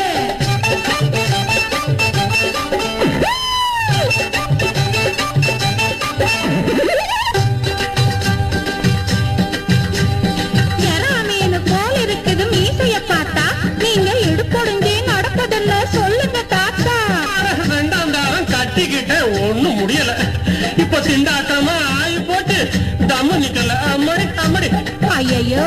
D: எறா மீன் போல் இருக்குது மீசைய பார்த்தா, நீங்க இடுப்பொடுங்கி நடப்பதில்ல, சொல்லுங்க தாத்தா.
A: ரெண்டாம் தாரம் கட்டிக்கிட்ட ஒண்ணும் முடியல, இப்ப திண்டாட்டமா ஆயி போட்டு தம்மு நிக்கல. அம்மடி அம்மடி.
D: ஐயையோ,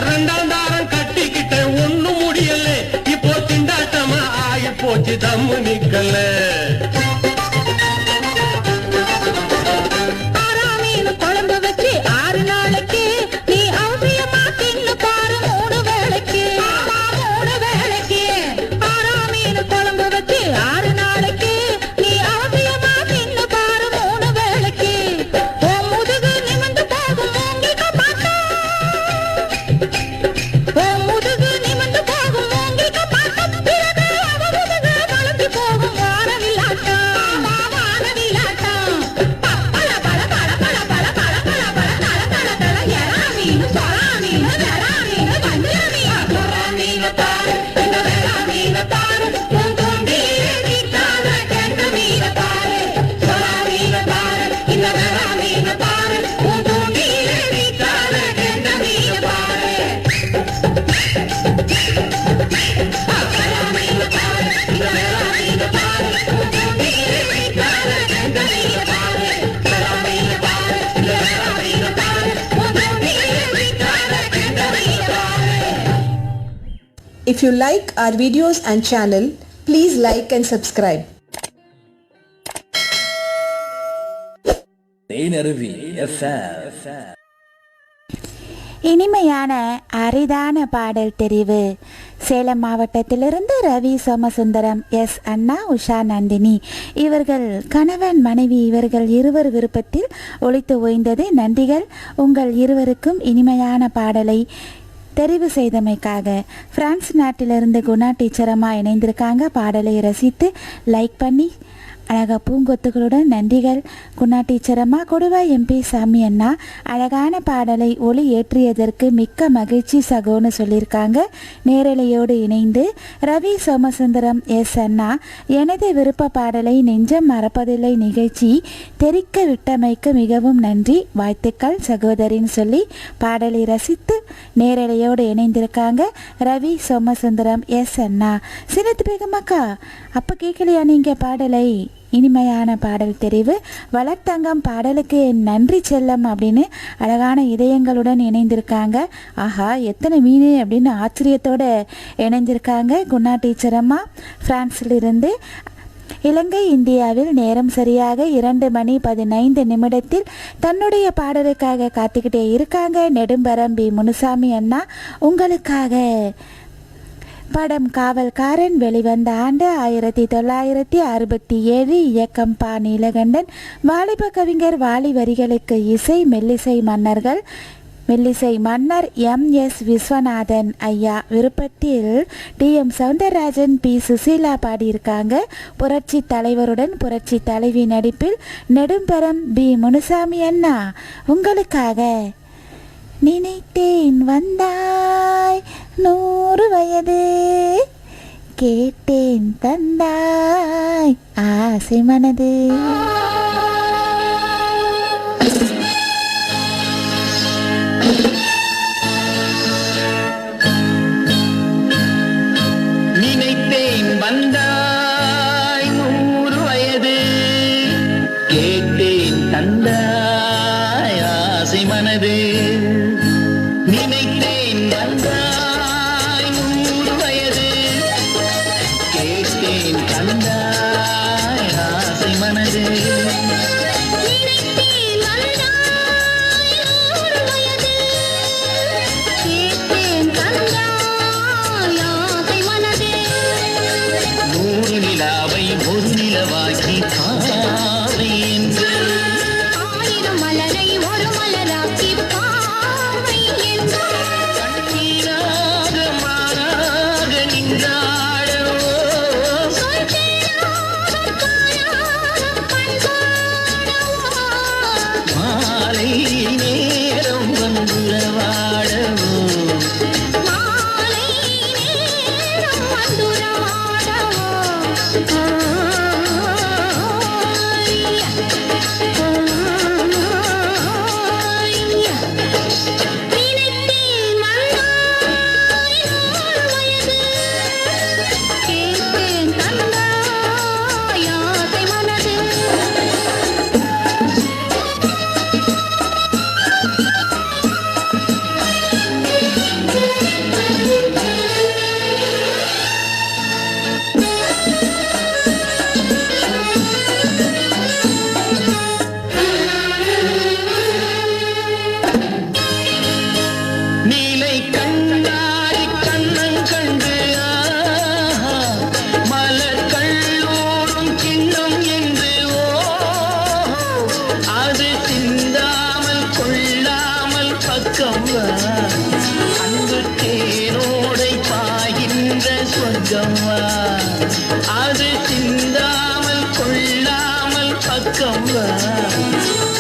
A: ரெண்டாம் தாரம் கட்டிக்கிட்ட ஒண்ணும் முடியல, இப்போ திண்டாட்டமா ஆயி போச்சு தம்மு நிக்கல.
D: ஆறா மீன் குழம்பு வச்சு 6 நாளைக்கு, நீ அவசியமா தின்னு பாரு 3 வேளைக்கு. 3 வேளைக்கு. ஆறா மீன் குழம்பு வச்சு 6 நாளைக்கு, நீ அவசியமா தின்னு பாரு 3 வேளைக்கு. உன் முதுகு நிமிர்ந்து போகும் மூங்கிக்க பார்த்தா, உன் முதுகு நிமிர்ந்து போகும் மூங்கிக்க பார்த்தா, பிறகு அவ முதுகு வளைஞ்சு போகும் வானவில்லாட்டம். வானவில்லாட்டம். பப்பள பள பள பள பள பள பள பள தள தள தள. எறா மீன், சொரா மீன், வெறா மீன், வஞ்சிர மீன். சொரா மீனை பாரு, இந்த வெறா மீனை பாரு, உன் தூண்டிலே சிக்காத கெண்ட மீனை பாரு. சொரா மீனை பாரு, இந்த வெறா மீனை பாரு, உன் தூண்டிலே சிக்காத கெண்ட மீனை பாரு. சொரா மீனை பாரு, இந்த வெறா மீனை பாரு, உன் தூண்டிலே சிக்காத கெண்ட மீனை பாரு. சொரா மீனை பாரு, இந்த வெறா மீனை பாரு, உன் தூண்டிலே சிக்காத கெண்ட மீனை பாரு.
K: If you like our videos and channel, please like and subscribe.
E: Thenaruvi FM.
C: இனிமையான அரிதான பாடல் தெரிவு. சேலம் மாவட்டத்திலிருந்து ரவி சோமசுந்தரம், எஸ் அண்ணா, உஷா நந்தினி இவர்கள் கணவன் மனைவி இவர்கள் இருவர் விருப்பத்தில் ஒலித்து ஓய்ந்தது. நன்றிகள் உங்கள் இருவருக்கும் இனிமையான பாடலை தெரிவு செய்தமைக்காக. பிரான்ஸ் நாட்டிலிருந்து குணா டீச்சரம்மா இணைந்திருக்காங்க. பாடலை ரசித்து லைக் பண்ணி அழகாக பூங்கொத்துகளுடன் நன்றிகள் குணா டீச்சரம்மா. கொடுவா எம்பி சாமி அண்ணா அழகான பாடலை ஒளி ஏற்றியதற்கு மிக்க மகிழ்ச்சி சகோன்னு சொல்லியிருக்காங்க. நேரலையோடு இணைந்து ரவி சோமசுந்தரம், எஸ் அண்ணா எனது விருப்ப பாடலை நெஞ்சம் மறப்பதில்லை நிகழ்ச்சி தெரிக்க விட்டமைக்கு மிகவும் நன்றி, வாழ்த்துக்கள் சகோதரின்னு சொல்லி பாடலை ரசித்து நேரலையோடு இணைந்திருக்காங்க ரவி சோமசுந்தரம், எஸ் அண்ணா. சின்னத்து பேகமாக்கா அப்போ கேட்கலையா நீங்கள் பாடலை? இனிமையான பாடல் தெரிவு. வளர்த்தங்கம் பாடலுக்கு நன்றி செல்லம் அப்படின்னு அழகான இதயங்களுடன் இணைந்திருக்காங்க. ஆஹா எத்தனை மீன் அப்படின்னு ஆச்சரியத்தோடு இணைந்திருக்காங்க குணா டீச்சரம்மா பிரான்ஸிலிருந்து. இலங்கை இந்தியாவில் நேரம் சரியாக 2:15 தன்னுடைய பாடலுக்காக காத்துக்கிட்டே இருக்காங்க. நெடும்பரம் பி முனுசாமி அண்ணா உங்களுக்காக. படம் காவல்காரன் வெளிவந்த ஆண்டு 1967. இயக்கம் பா நீலகண்டன். வாலிப கவிஞர் வாலி வரிகளுக்கு இசை மெல்லிசை மன்னர் எம்.எஸ். விஸ்வநாதன் ஐயா விருப்பத்தில் டி.எம். சௌந்தரராஜன், பி. சுசீலா பாடியிருக்காங்க. புரட்சி தலைவருடன் புரட்சி தலைவி நடிப்பில் நெடும்பரம் பி முனுசாமி அண்ணா உங்களுக்காக. நினைத்தேன் வந்தாய் 100 வயது, கேட்டேன் தந்தாய் ஆசை மனது.
A: நினைத்தேன் வந்தாய் மனது நினைத்தேன் வந்தாய் 100 வயது கேட்டேன் தந்தாய் ஆசை மனது
D: நினைத்தேன் வந்தாய் 100 வயது கேட்டேன் தந்தாய் ஆசை மனது
A: 100 நிலாவை ஒரு நிலவாக்கி பாவை என்று
D: 1000 மலரை ஒரு மலராக்கி பாவை என்று
A: கண்ணீராக மாறாக நின்றாடோ மாலை நேரம் வந்துறவாடவோ நீலை கண்ணாடி கண்ணன் கண்டு மலர் கல்லூரும் கிண்ணம் என்று அது சிந்தாமல் கொள்ளாமல் பக்கம் அன்பு தேரோடை பாய்கின்ற சொர்க்கம் அது சிந்தாமல் கொள்ளாமல் பக்கம்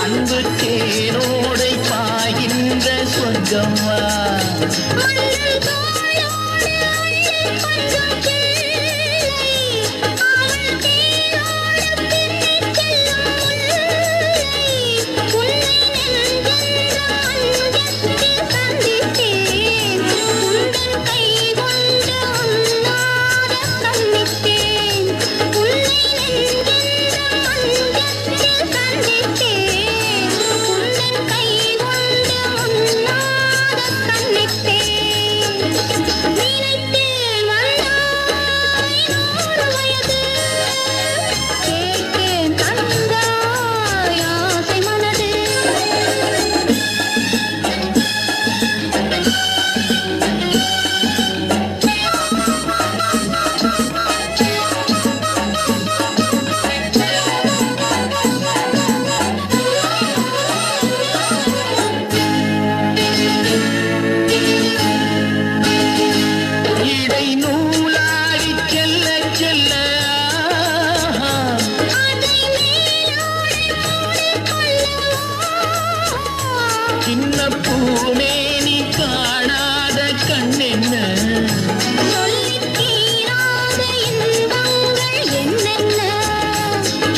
A: அன்பு தேரோடை பாய்கின்ற சொர்க்கம் இடை நூலாடி செல்ல செல்ல சின்ன பூனே நீ காணாத கண்ணென்ன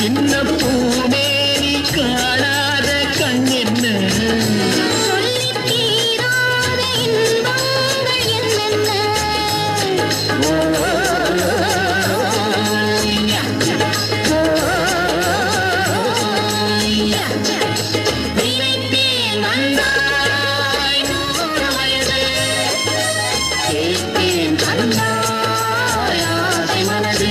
A: சின்ன பூனே நீ காணாத கண்ணென்ன நினைத்தேன் வந்தாய் 100 வயது கேட்டேன் தந்தாய் ஆசை மனது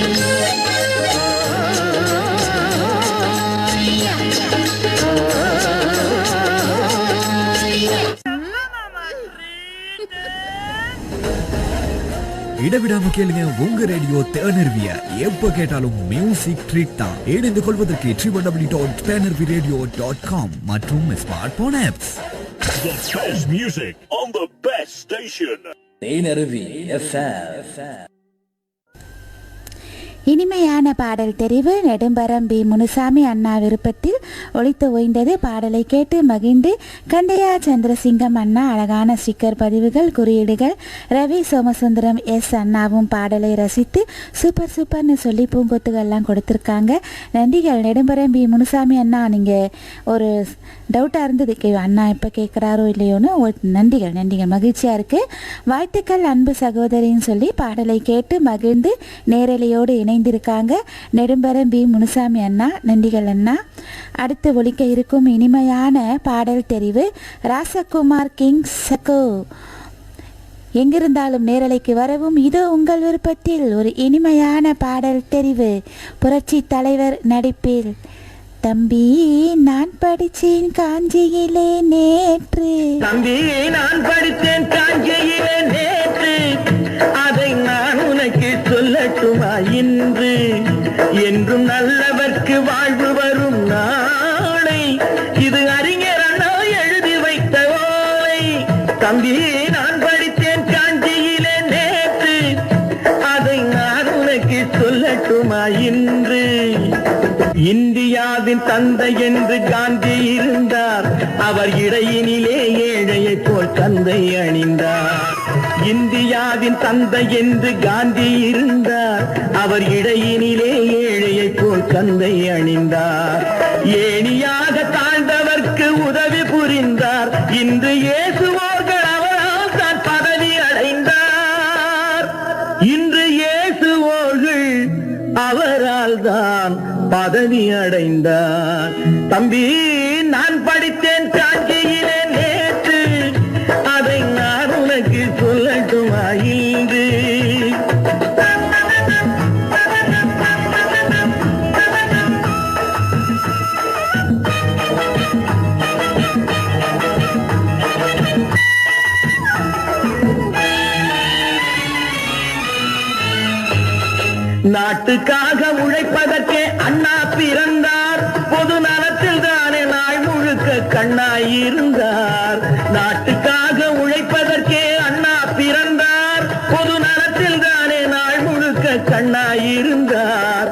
F: இடவிடாம கேளுங்க உங்க ரேடியோ தேனர்விய எப்ப கேட்டாலும் மியூசிக் ட்ரீட் தான். இணைந்து கொள்வதற்கு www.tenerviradio.com மற்றும் smart phone apps.
G: The best music on the best station.
E: Thenaruvi FM.
C: இனிமையான பாடல் தெரிவு நெடும்பரம் பி முனுசாமி அண்ணா விருப்பத்தில் ஒலித்து ஓய்ந்தது. பாடலை கேட்டு மகிழ்ந்து கண்டையா சந்திரசிங்கம் அண்ணா அழகான ஸ்டிக்கர் பதிவுகள் குறியீடுகள். ரவி சோமசுந்தரம் எஸ் அண்ணாவும் பாடலை ரசித்து சூப்பர் சூப்பர்னு சொல்லி பூங்கொத்துகள்லாம் கொடுத்துருக்காங்க. நன்றிகள் நெடும்பரம் பி முனுசாமி அண்ணா. நீங்கள் ஒரு டவுட்டாக இருந்தது அண்ணா எப்போ கேட்குறாரோ இல்லையோன்னு. நன்றிகள் நன்றிகள், மகிழ்ச்சியாக இருக்குது. வாழ்த்துக்கள் அன்பு சகோதரின்னு சொல்லி பாடலை கேட்டு மகிழ்ந்து நேரலையோடு இணை இணைந்திருக்காங்க. நெடும்பரம் பி முனுசாமி அண்ணா, நன்றிகள் அண்ணா. அடுத்து ஒலிக்க இருக்கும் இனிமையான பாடல் தெரிவு ராசகுமார் கிங் சகோ. எங்கிருந்தாலும் நேரலைக்கு வரவும் இதோ உங்கள் விருப்பத்தில் ஒரு இனிமையான பாடல் தெரிவு. புரட்சி தலைவர் நடிப்பில் தம்பி நான் படிச்சேன் காஞ்சியிலே நேற்று.
A: தம்பி நான் படித்தேன் காஞ்சியிலே நேற்று, அதை நான் உனக்கு சொல்லட்டுமா இன்று? என்றும் நல்லவர்க்கு வாழ்வு வரும் நாளை, இது அறிஞர் அண்ணா எழுதி வைத்த ஓலை. தம்பி நான் படித்தேன் காஞ்சியிலே நேற்று, அதை நான் உனக்கு சொல்லட்டுமா இன்று? இந்தியாவின் தந்தை என்று காந்தி இருந்தார், அவர் இடையினிலே ஏழையை போல் தந்தை அணிந்தார். இந்தியாவின் தந்தை என்று காந்தி இருந்தார், அவர் இடையினிலே ஏழையை போல் தந்தை அணிந்தார். ஏணியாக தாழ்ந்தவர்க்கு உதவி புரிந்தார், இன்று இயேசுவோர்கள் அவரால் தான் பதவி அடைந்தார். இன்று இயேசுவோர்கள் அவரால் தான் பதவி அடைந்தார். தம்பி நான் படித்தேன் காஞ்சியிலே நேற்று, அதை நான் உனக்கு சொல்லட்டுமா இன்று? நாட்டுக்காக உழைப்பதற்கே அண்ணா பிறந்தார், பொது நலத்தில் தானே நாள் முழுக்க கண்ணாயிருந்தார். நாட்டுக்காக உழைப்பதற்கே அண்ணா பிறந்தார், பொது நலத்தில் தானே நாள் முழுக்க கண்ணாயிருந்தார்.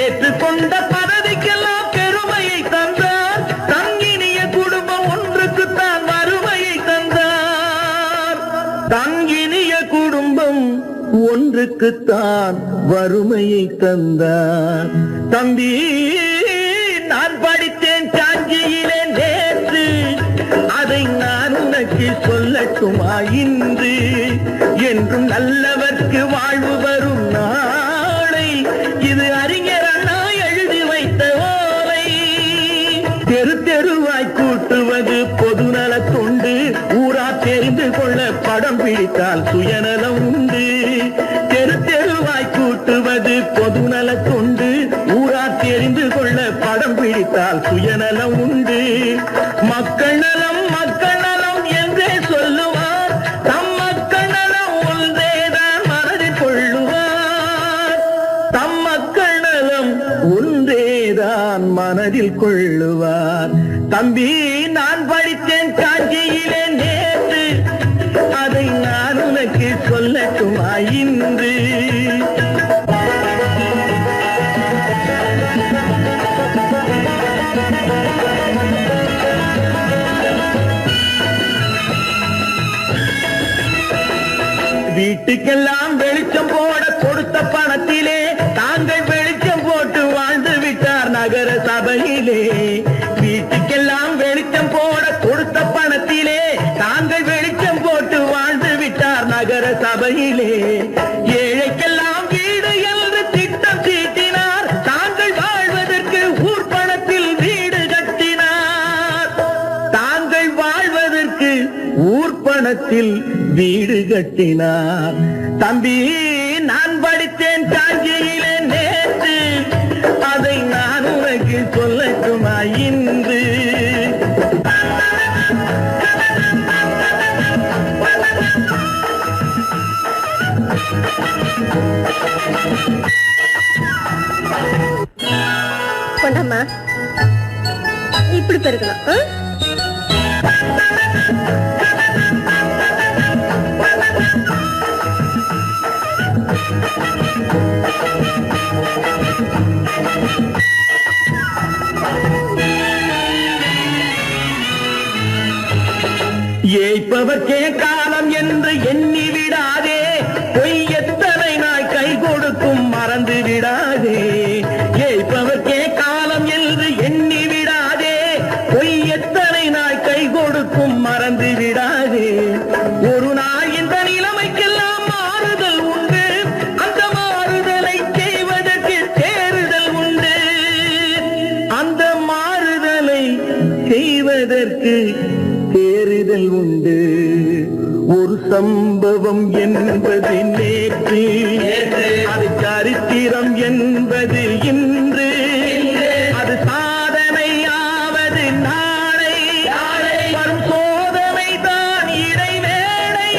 A: ஏற்றுக்கொண்ட பதவிக்கெல்லாம் பெருமையை தந்தார், தங்கினிய குடும்பம் ஒன்றுக்குத்தான் வறுமையை தந்தார். தங்கினிய குடும்பம் ஒன்றுக்குத்தான் வறுமையை தந்தார். தம்பி நான் படித்தேன் காஞ்சியிலே நேற்று, அதை நான் உனக்கு சொல்லட்டுமா இன்று? என்றும் நல்லவர்க்கு வாழ்வு வரும் நாளை, இது அறிஞர் அண்ணா எழுதி வைத்த ஓலை. தெரு தெருவாய் கூட்டுவது பொதுநல தொண்டு, ஊரா தெரிந்து கொள்ள படம் பிடித்தால் சுயநலம் உண்டு. தெரு தெருவாய் கூட்டுவது பொதுநல தொண்டு, ஊரா தெரிந்து கொள்ள படம் பிடித்தால் சுயநலம் உண்டு. மக்கள் நலம் மக்கள் நலம் என்றே சொல்லுவார், தம் மக்கள் நலம் ஒன்றேதான் மனதில் கொள்ளுவார். தம் மக்கள் நலம் ஒன்றேதான் மனதில் கொள்ளுவார். தம்பி நான் படித்தேன் காஞ்சியிலே நேற்று, அதை நான் உனக்கு சொல்லட்டுமா இன்று? வீட்டுக்கெல்லாம் வெளிச்சம் போட கொடுத்த பணத்திலே தாங்கள் வெளிச்சம் போட்டு வாழ்ந்து விட்டார் நகர சபையிலே. வீட்டுக்கெல்லாம் வெளிச்சம் போட கொடுத்த பணத்திலே தாங்கள் வெளிச்சம் போட்டு வாழ்ந்து விட்டார் நகர சபையிலே. ஏழைக்கெல்லாம் வீடு என்று திட்டம் தீட்டினார், தாங்கள் வாழ்வதற்கு ஊர் பணத்தில் வீடு கட்டினார். தாங்கள் வாழ்வதற்கு ஊர் பணத்தில் வீடு கட்டினார். தம்பி நான் படித்தேன் காஞ்சியிலே நேற்று, அதை நான் உனக்கு சொல்லட்டுமா இன்று?
K: கொண்டாமா இப்படி பெருக்கலாம்.
A: ஏய்ப்பவர்க்கே காலம் என்று எண்ணி விடாதே, பொய் எத்தனை நாய் கை கொடுக்கும் மறந்து விடாதே. ஏய்ப்பவர்க்கே காலம் என்று எண்ணி விடாதே, பொய் எத்தனை நாய் கை கொடுக்கும் மறந்து விடாதே. ஒரு நாள் இந்த நிலைமைக்கெல்லாம் மாறுதல் உண்டு, அந்த மாறுதலை செய்வதற்கு உண்டு. ஒரு சம்பவம் என்பது நேற்று, அது சரித்திரம் என்பது இன்று, அது சாதனையாவது நாளை, வரும் சோதனை தான் இடைவேளை.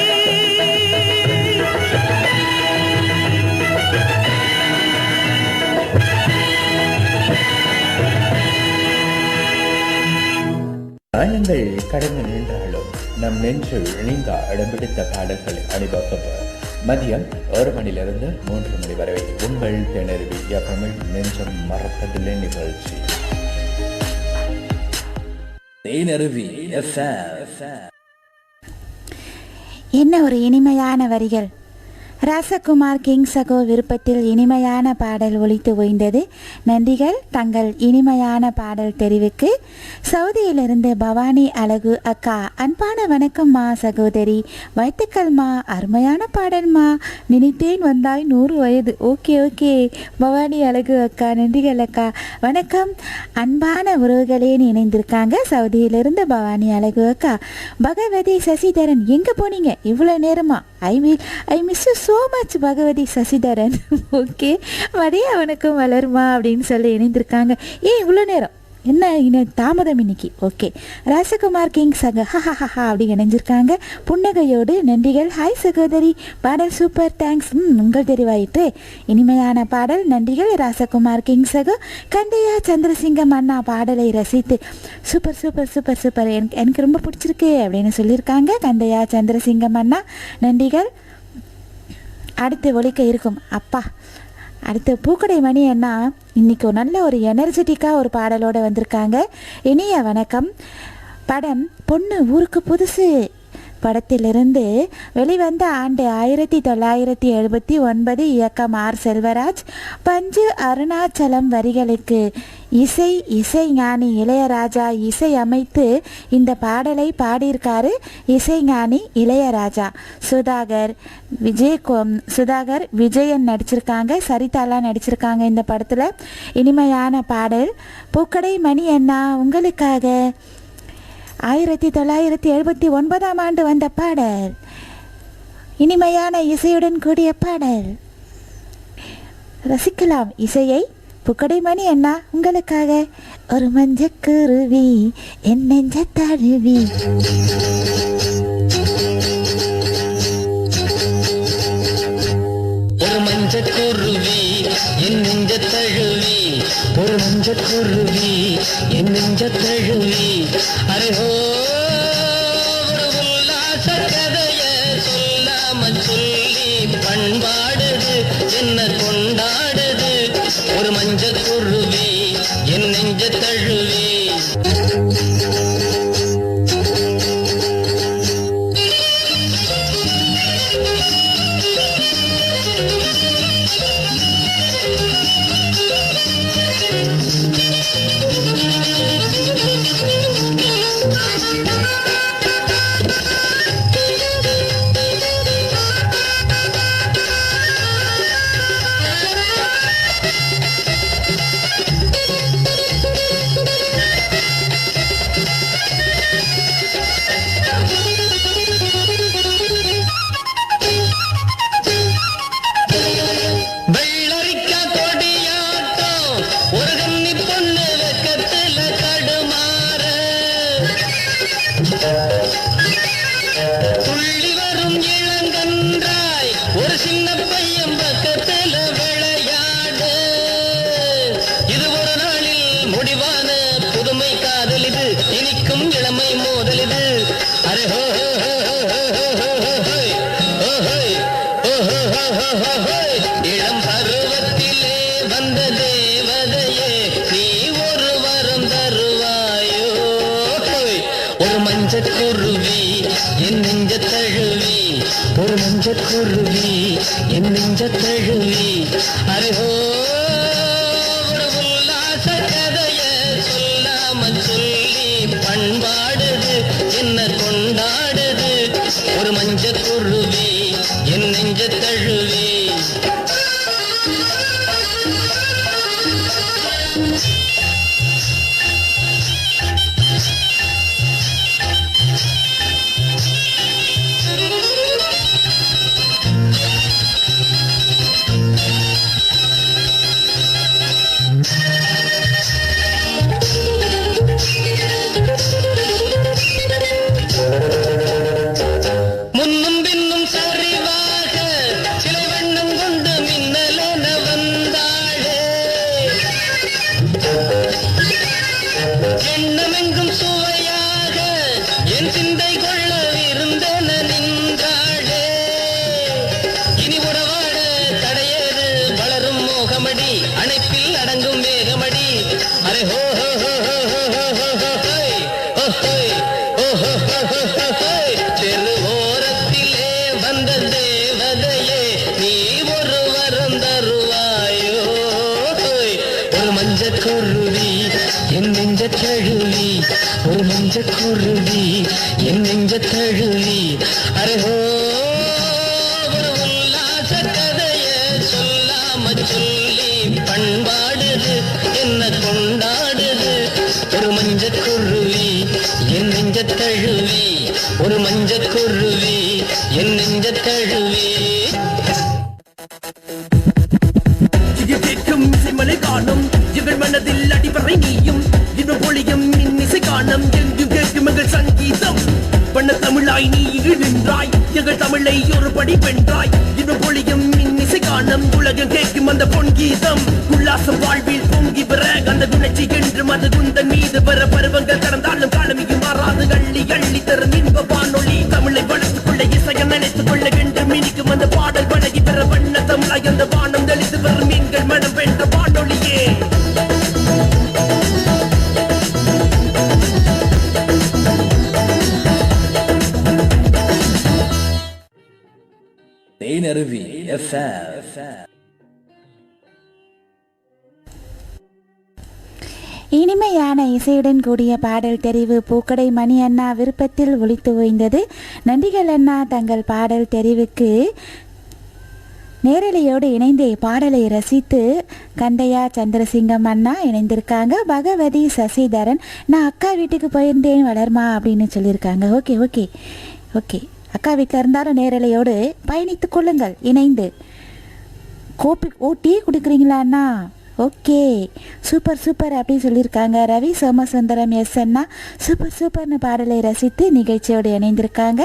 E: காயங்கள் கடந்து நின்றாலும் நம் நெஞ்சில் நீங்க இடம்பிடித்த பாடல்களை அனுபவம் மதியம் 1 மணிலிருந்து 3 மணி வரை உங்கள் திணறுவி தமிழ் நெஞ்சம் மறப்பதில்லை நிகழ்ச்சி. தேனருவி
C: என்ன ஒரு இனிமையான வரிகள். ராசகுமார் கிங் சகோ விருப்பத்தில் இனிமையான பாடல் ஒலித்து ஓய்ந்தது. நன்றிகள் தங்கள் இனிமையான பாடல் தெரிவுக்கு. சவுதியிலிருந்து பவானி அழகு அக்கா, அன்பான வணக்கம்மா சகோதரி, வாழ்த்துக்கள்மா, அருமையான பாடல்மா, நினைத்தேன் வந்தாய் 100 வயது. ஓகே ஓகே பவானி அழகு அக்கா, நன்றிகள் அக்கா. வணக்கம் அன்பான உறவுகளேன்னு இணைந்திருக்காங்க சவுதியிலிருந்து பவானி அழகு அக்கா. பகவதி சசிதரன், எங்கே போனீங்க இவ்வளோ நேரமா? I miss you so much Bhagavathi Sasidharan. Okay மதிய வணக்கம் வளருமா அப்படின்னு சொல்லி இணைந்திருக்காங்க. இவ்வளோ நேரம் என்ன இன்னும் தாமதம் இன்னைக்கு? ஓகே ராசகுமார் கிங் சக ஹஹா அப்படி இணைஞ்சிருக்காங்க புன்னகையோடு. நன்றிகள். ஹாய் சகோதரி, பாடல் சூப்பர், தேங்க்ஸ். உங்கள் தெரிவாயிற்று, இனிமையான பாடல், நன்றிகள் ராசகுமார் கிங் சகோ. கந்தையா சந்திரசிங்கம் அண்ணா பாடலை ரசித்து சூப்பர் சூப்பர் சூப்பர் சூப்பர், எனக்கு ரொம்ப பிடிச்சிருக்கு அப்படின்னு சொல்லியிருக்காங்க கந்தையா சந்திரசிங்கம் அண்ணா, நன்றிகள். அடுத்து ஒலிக்க இருக்கும் அப்பா, அடுத்து பூக்கடை மணி அண்ணா இன்னைக்கு நல்ல ஒரு எனர்ஜெட்டிக்காக ஒரு பாடலோடு வந்திருக்காங்க. இனிய வணக்கம். படம் பொண்ணு ஊருக்கு புதுசு படத்திலிருந்து வெளிவந்த ஆண்டு 1979. இயக்கம் ஆர் செல்வராஜ், பஞ்சு அருணாச்சலம் வரிகளுக்கு இசை ஞானி இளையராஜா இசை அமைத்து இந்த பாடலை பாடியிருக்காரு. இசைஞானி இளையராஜா. சுதாகர் விஜயன் நடிச்சிருக்காங்க, சரிதாலாம் நடிச்சிருக்காங்க இந்த படத்தில். இனிமையான பாடல். பூக்கடை மணி அண்ணா உங்களுக்காக 1979 ஆண்டு வந்த பாடல், இனிமையான இசையுடன் கூடிய பாடல், ரசிக்கலாம் இசையை. புக்கடைமணி அண்ணா உங்களுக்காக. ஒரு மஞ்சக்குருவி என் நெஞ்ச தழுவி,
A: ஒரு மஞ்சக்குருவி என் நெஞ்ச தழுவி, ஒரு மஞ்சக்குருவி என் நெஞ்ச தழுவி, அரேஹோ ஒரு உல்லாச கதைய சொல்லாம சொல்லி பண்பாடுது என்ன கொண்டாடுது, ஒரு மஞ்சக்குருவி என் நெஞ்ச தழுவி. துள்ளி வரும் இளங்கன்றாய் ஒரு சின்ன பையன் பக்கத்துல விளையாடு, இது ஒரு நாளில் முடிவான புதுமை காதல், இது இனிக்கும் இளமை மோதல் இது. அரே ஹோ இளம் பருவத்திலே வந்த தேவதையே நீ ஒரு வரம் தருவாயோ, ஒரு மஞ்சக்குருவி என் நெஞ்ச தழுவி, ஒரு மஞ்சக்குருவி என் நெஞ்ச தழுவி, அரேஹோ ஒரு உல்லாச கதைய சொல்லாம சொல்லி பண்பாடுது என்ன கொண்டாடுது, ஒரு மஞ்சக்குருவி என் நெஞ்ச தழுவி. குருவி என் நெஞ்ச தழுவி ஒரு மஞ்ச குருவி என் நெஞ்ச தழுவி அரஹோ ஒரு உல்லாச கதைய சொல்லாம சொல்லி பண்பாடுது என்ன கொண்டாடுது ஒரு மஞ்ச குருவி என் நெஞ்ச தழுவி ஒரு மஞ்ச குருவி என் நெஞ்ச தழுவி
L: மலை காணும் எங்கள் மனதில் அடிவரை நீயும் இன்னும் பொழியும் இன்னிசை காணும் எங்கும் கேட்கும் எங்கள் சங்கீதம் பண்ண தமிழாய் நீ நின்றாய் எங்கள் தமிழை ஒரு படி வென்றாய் இன்னும் பொழியும் இன்னிசை காணும் உலகம் கேட்கும் அந்த பொன்கீதம் உல்லாசம் வாழ்வில் பொங்கி பெற அந்த குணச்சி என்றும் அது குந்தன் மீது பெற பருவங்கள் கடந்தாலும் காலமியும் மாறாது அள்ளி அள்ளி தரும் இன்ப வானொலி தமிழை வளர்த்துக் கொள்ள இசையை நினைத்துக் கொள்ள வேண்டும் இனிக்கும் அந்த பாடல் பழகி பெற வண்ண தமிழாய் அந்த வானம் தெளித்து வரும் எங்கள் மனம் வென்ற வானொலியே.
F: தேனருவி FM.
C: இனிமையான இசையுடன் கூடிய பாடல் தெரிவு பூக்கடை மணி அண்ணா விருப்பத்தில் ஒலித்து ஓய்ந்தது. நன்றிகள் அண்ணா, தங்கள் பாடல் தெரிவுக்கு. நேரலையோடு இணைந்து பாடலை ரசித்து கண்டையா சந்திரசிங்கம் அண்ணா இணைந்திருக்காங்க. பகவதி சசிதரன், நான் அக்கா வீட்டுக்கு போயிருந்தேன் வளர்மா அப்படின்னு சொல்லியிருக்காங்க. ஓகே ஓகே ஓகே, அக்கா வீட்டில் இருந்தாலும் நேரலையோடு பயணித்து கொள்ளுங்கள் இணைந்து. டீ குடிக்கிறீங்களா அண்ணா? ஓகே, சூப்பர் சூப்பர் அப்படின்னு சொல்லியிருக்காங்க. ரவி சோமசுந்தரம் எஸ் அண்ணா சூப்பர் சூப்பர்னு பாடலை ரசித்து நிகழ்ச்சியோடு இணைந்திருக்காங்க.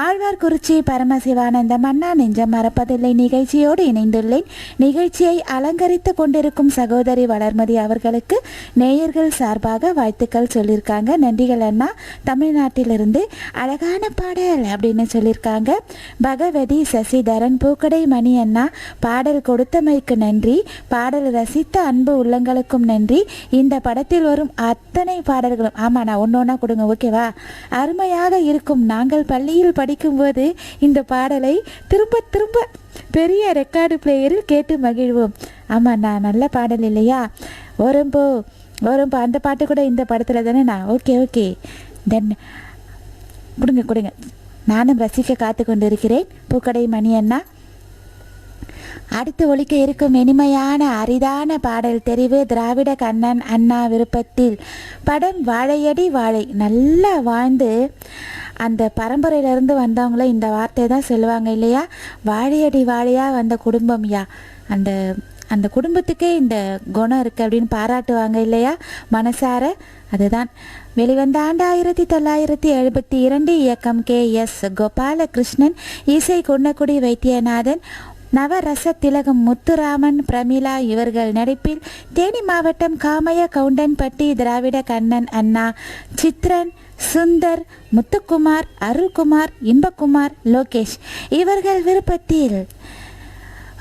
C: ஆழ்வார்குறிச்சி பரமசிவானந்தம் அண்ணா, நெஞ்சம் மறப்பதில்லை நிகழ்ச்சியோடு இணைந்துள்ளேன். நிகழ்ச்சியை அலங்கரித்து கொண்டிருக்கும் சகோதரி வளர்மதி அவர்களுக்கு நேயர்கள் சார்பாக வாழ்த்துக்கள் சொல்லியிருக்காங்க. நன்றிகள் அண்ணா, தமிழ்நாட்டிலிருந்து அழகான பாடல் அப்படின்னு சொல்லியிருக்காங்க. பகவதி சசிதரன், பூக்கடை மணி அண்ணா, பாடல் கொடுத்தமைக்கு நன்றி, பாடல் ரசித்த அன்பு உள்ளங்களுக்கும் நன்றி. இந்த படத்தில் வரும் அத்தனை பாடல்களும், ஆமாம் நான் ஒன்று ஒன்றா கொடுங்க ஓகேவா, அருமையாக இருக்கும். நாங்கள் பள்ளியில் படிக்கும்போது இந்த பாடலை திரும்ப திரும்ப பெரிய ரெக்கார்டு பிளேயரில் கேட்டு மகிழ்வோம். ஆமாம் நான் நல்ல பாடல் இல்லையா? வரும்போ வரும்போ அந்த பாட்டு கூட இந்த படத்தில் தானே நான். ஓகே ஓகே, தென் கொடுங்க கொடுங்க, நானும் ரசிக்க காத்து கொண்டிருக்கிறேன். பூக்கடை மணி அண்ணா, அடுத்து ஒலிக்க இருக்கும் இனிமையான அரிதான பாடல் தெரிவு திராவிட கண்ணன் அண்ணா விருப்பத்தில். படம் வாழையடி வாழை. நல்லா வாழ்ந்து அந்த பரம்பரையிலேருந்து வந்தவங்கள இந்த வார்த்தை தான் சொல்லுவாங்க இல்லையா, வாழையடி வாழையாக வந்த குடும்பம் யா, அந்த அந்த குடும்பத்துக்கே இந்த குணம் இருக்குது அப்படின்னு பாராட்டுவாங்க இல்லையா மனசார. அதுதான் வெளிவந்த ஆண்டு 1972. இயக்கம் KS கோபாலகிருஷ்ணன், இசை குன்னக்குடி வைத்தியநாதன், நவரச திலகம் முத்துராமன், பிரமிளா இவர்கள் நடிப்பில் தேனி மாவட்டம் காமய கவுண்டன்பட்டி திராவிட கண்ணன் அண்ணா, சித்ரன், சுந்தர், முத்துக்குமார், அருள்குமார், இன்பகுமார், லோகேஷ் இவர்கள் விருப்பத்தில்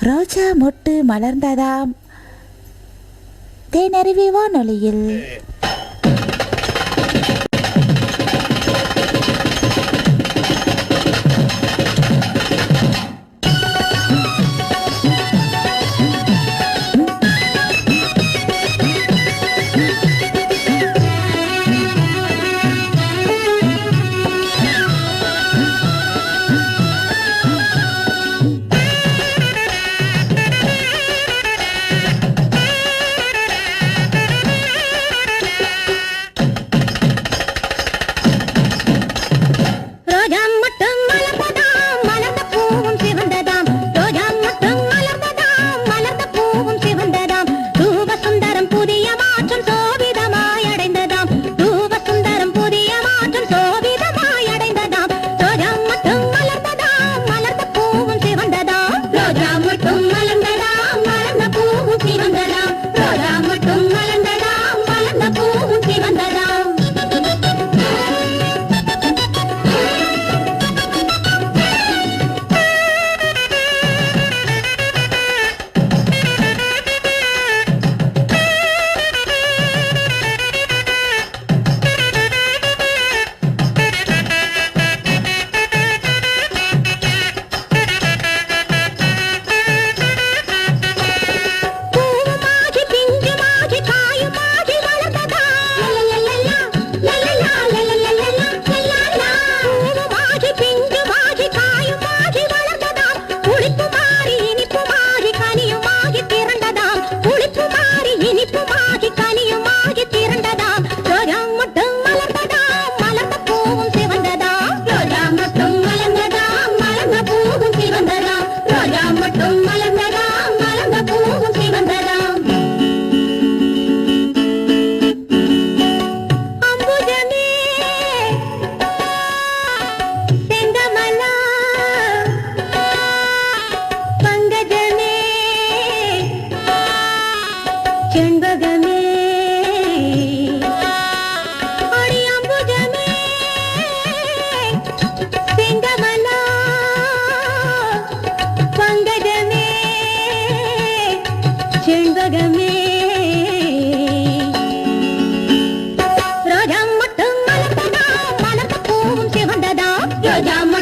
C: ரோஜா மொட்டு மலர்ந்ததாம் தேனருவி வானொலியில்.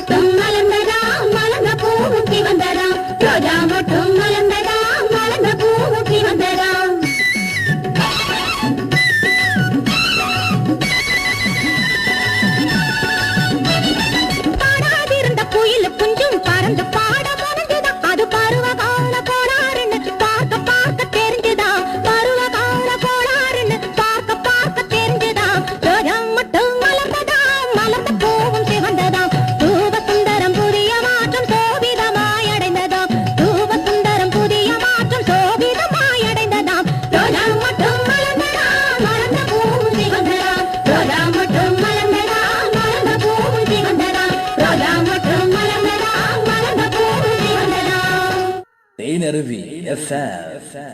D: மட்டும் மலர்ந்ததா மலர்ந்த பூவுக்கு வந்ததா ரோஜா மட்டும் மலர்ந்ததா மலர்ந்த பூவுக்கு வந்ததா பாடாதிருந்த குயில் குஞ்சும் பறந்து பாட மறந்துதா அது பருவ கால கோளாறுன்னு பார்க்க பார்க்க தெரிஞ்சுதா பருவ கால கோளாறுன்னு பார்க்க பார்க்க தெரிஞ்சுதா ரோஜா மட்டும் மலர்ந்ததா மலர்ந்த பூவும் சிவந்ததா தூப சுந்தரம் புதிய மாற்றம் சோபிதமாய் அடைந்ததா தூப சுந்தரம் புதிய மாற்றம் சோபிதமாய் அடைந்ததா ரோஜா மட்டும் மலர்ந்ததா மலர்ந்த பூவும் சிவந்ததா ரோஜா மட்டும் மலர்ந்ததா மலர்ந்த பூவும் சிவந்ததா ரோஜா மட்டும் மலர்ந்ததா மலர்ந்த பூவும் சிவந்ததா
E: தேனருவி FM.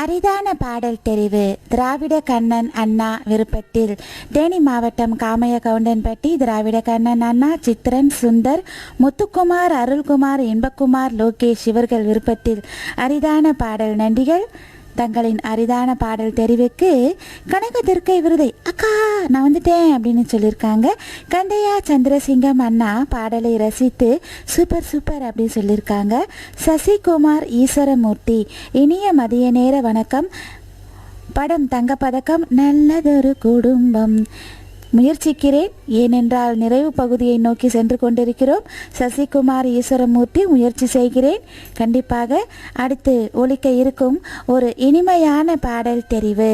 C: அரிதான பாடல் தெரிவு திராவிட கண்ணன் அண்ணா விருப்பத்தில் தேனி மாவட்டம் காமைய கவுண்டன்பட்டி திராவிட கண்ணன் அண்ணா சித்ரன் சுந்தர் முத்துக்குமார் அருள்குமார் இன்பக்குமார் லோகேஷ் இவர்கள் விருப்பத்தில் அரிதான பாடல் நன்றிகள். தங்களின் அரிதான பாடல் தெரிவுக்கு கனக துர்க்கை விருதை அக்கா நான் வந்துட்டேன் அப்படின்னு சொல்லியிருக்காங்க. கந்தையா சந்திரசிங்கம் அண்ணா பாடலை ரசித்து சூப்பர் சூப்பர் அப்படின்னு சொல்லியிருக்காங்க. சசிகுமார் ஈஸ்வரமூர்த்தி இனிய மதிய நேர வணக்கம். படம் தங்கப்பதக்கம் நல்லதொரு குடும்பம் முயற்சிக்கிறேன் ஏனென்றால் நிறைவு பகுதியை நோக்கி சென்று கொண்டிருக்கிறோம். சசிகுமார் ஈஸ்வரமூர்த்தி முயற்சி செய்கிறேன். கண்டிப்பாக அடுத்து ஒலிக்க இருக்கும் ஒரு இனிமையான பாடல் தெரிவு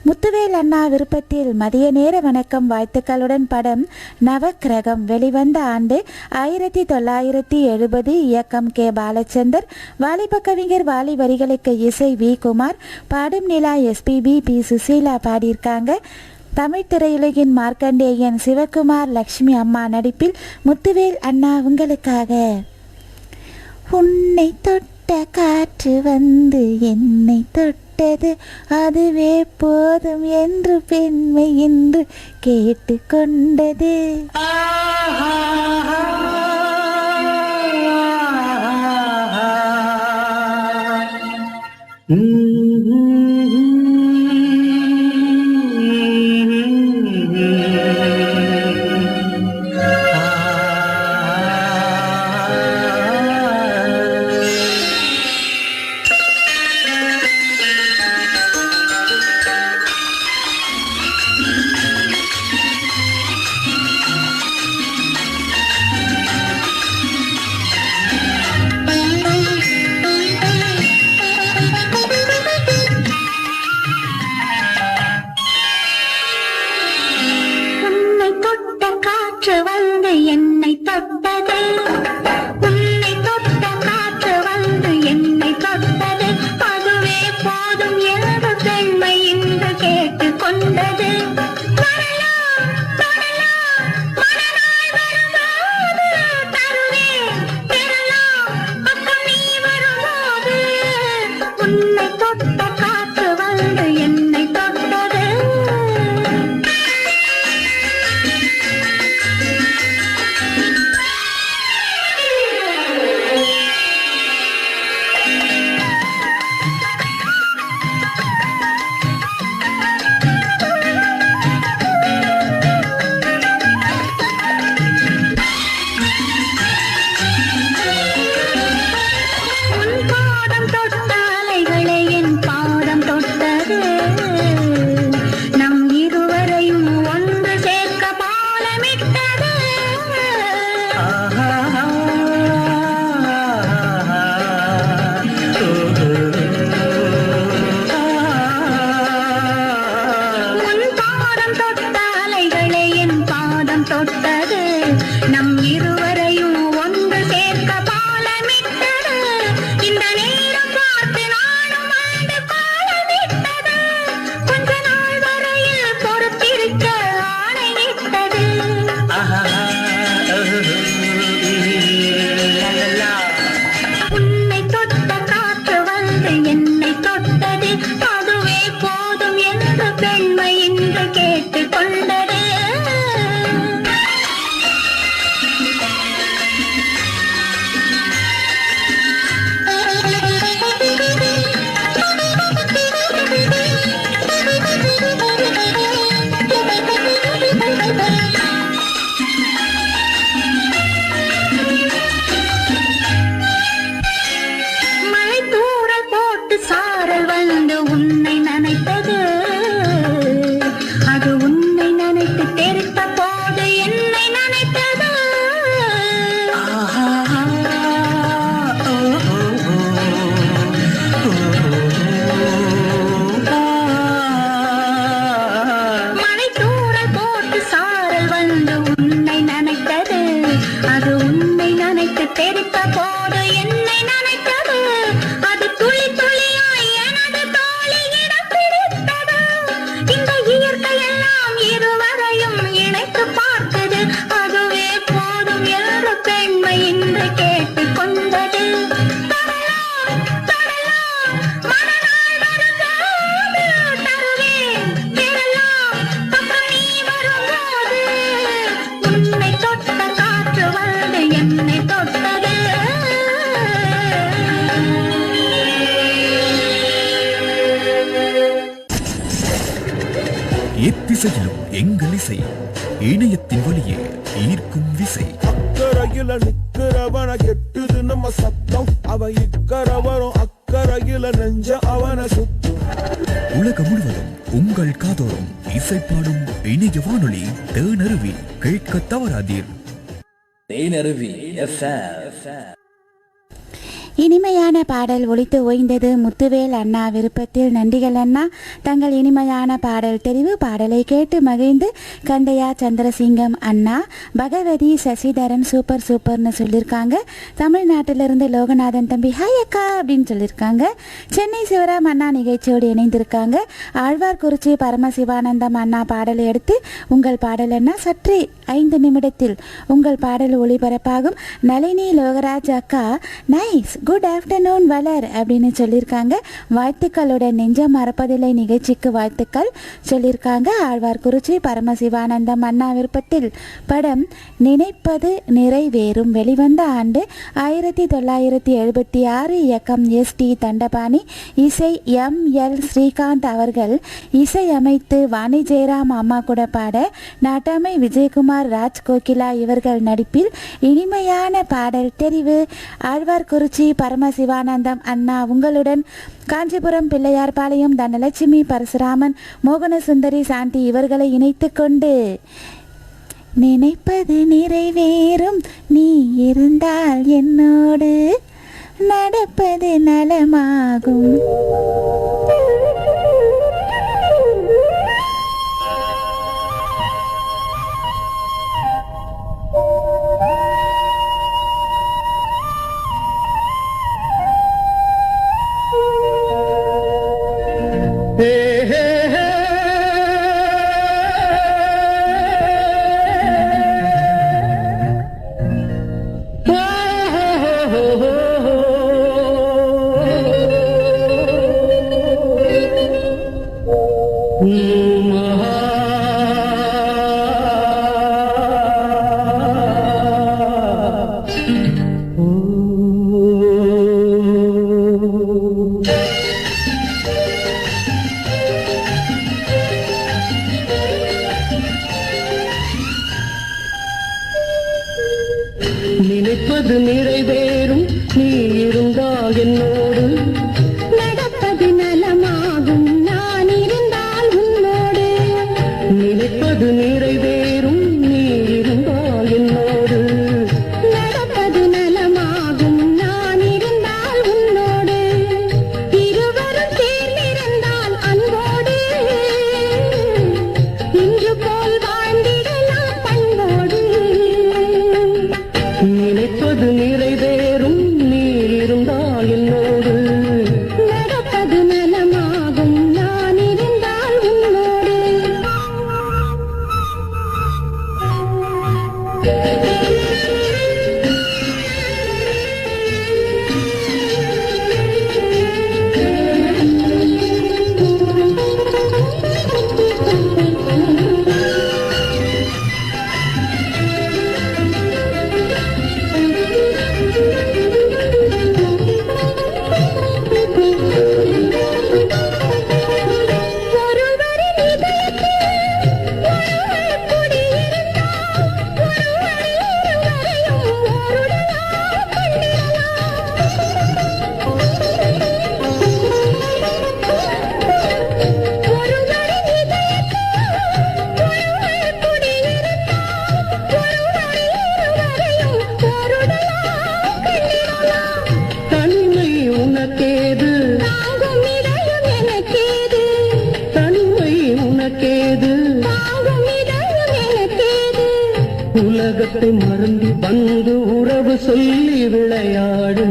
C: முத்துவேல் அண்ணா விருப்பத்தில் மதிய நேர வணக்கம் வாழ்த்துக்களுடன் படம் நவக்கிரகம் வெளிவந்த ஆண்டு 1970 இயக்கம் கே பாலச்சந்தர் வாலிப கவிஞர் வாலி வரிகளுக்கு இசை வி குமார் பாடும் நிலா எஸ்பிபி பி சுசீலா பாடியிருக்காங்க. தமிழ் திரையுலகின் மார்க்கண்டேயன் சிவகுமார் லக்ஷ்மி அம்மா நடிப்பில் முத்துவேல் அண்ணா உங்களுக்காக. உன்னை தொட்ட காற்று வந்து என்னை தொட்டது அதுவே போதும் என்று பெண்மை என்று கேட்டு கொண்டது.
D: அது உன்னை நினைத்து தெரித்த போது என்னை நினைத்தது அது துளி துளியாய் எனது தோழியிடம் பிடித்தது இந்த இயற்கை எல்லாம் இருவரையும் இணைத்து பார்த்தது அதுவே போதும் என்ற பெண்மை இன்று கேட்டுக் கொண்டது
F: எத்திசையிலும் எங்கள் இசை இணையத்தின் வழியே ஈர்க்கும் விசை
M: அக்கறையில நிக்கிறவன கெட்டுது நம்ம சத்தம் அவ இக்கரவரும் அக்கறையில நெஞ்ச அவன சுத்தும்
F: உலகம் முழுவதும் உங்கள் காதோறும் இசைப்பாடும் இணைய வானொலி தேனருவி கேட்க தவறாதீர்.
E: தேனருவி
C: இனிமையான பாடல் ஒலித்து ஓய்ந்தது. முத்துவேல் அண்ணா விருப்பத்தில் நன்றிகள் அண்ணா. தங்கள் இனிமையான பாடல் தெரிவு பாடலை கேட்டு மகிழ்ந்து கந்தையா சந்திரசிங்கம் அண்ணா, பகவதி சசிதரன் சூப்பர் சூப்பர்னு சொல்லியிருக்காங்க. தமிழ்நாட்டிலிருந்து லோகநாதன் தம்பி ஹாய் அக்கா அப்படின்னு சொல்லியிருக்காங்க. சென்னை சிவராம் அண்ணா நிகழ்ச்சியோடு இணைந்திருக்காங்க. ஆழ்வார்குறிச்சி பரமசிவானந்தம் அண்ணா பாடலை எடுத்து உங்கள் பாடல் அண்ணா சற்றே 5 நிமிடத்தில் உங்கள் பாடல் ஒளிபரப்பாகும். நளினி லோகராஜ் அக்கா நைஸ் குட் ஆஃப்டர்நூன் வளர் அப்படின்னு சொல்லியிருக்காங்க. வாழ்த்துக்களுடன் நெஞ்சம் மறப்பதில்லை நிகழ்ச்சிக்கு வாழ்த்துக்கள் சொல்லியிருக்காங்க. ஆழ்வார்குறிச்சி பரமசிவானந்தம் அண்ணா விருப்பத்தில் படம் நினைப்பது நிறைவேறும் வெளிவந்த ஆண்டு 1976. இயக்கம் எஸ்.டி. தண்டபாணி, இசை எம்.எல். ஸ்ரீகாந்த் அவர்கள் இசையமைத்து வாணி ஜெயராம் அம்மா கூட பாட நாட்டாமை விஜயகுமார், ராஜ் கோகிலா இவர்கள் நடிப்பில் இனிமையான பாடல் தெரிவு. ஆழ்வார்குறிச்சி பரமசிவானந்தம் அண்ணா உங்களுடன் காஞ்சிபுரம் பிள்ளையார்பாளையம் தனலட்சுமி, பரசுராமன், மோகனசுந்தரி, சாந்தி இவர்களை இணைத்து கொண்டு நினைப்பது நிறைவேறும் நீ இருந்தால் என்னோடு நடப்பது நலமாகும்.
L: நினைப்பது நிறைவேறும் நீ இருந்தால் என்னோடு
D: நடப்பது நலமாகும் நான் இருந்தால் உன்னோடு
L: நினைப்பது நிறைவேறும் நீ இருந்தால் என்னோடு
D: நடப்பது நலமாகும் நான் இருந்தால் உன்னோடு இருவரும் சேர்ந்திருந்தால் அன்போடு இன்று போல் வாழ்ந்திடலாம் பண்போடு
L: நினைப்பது நிறைவேறும் நீ இருந்தால் என்னோடு
N: உலகத்தை மறந்து வந்து உறவு சொல்லி விளையாடு,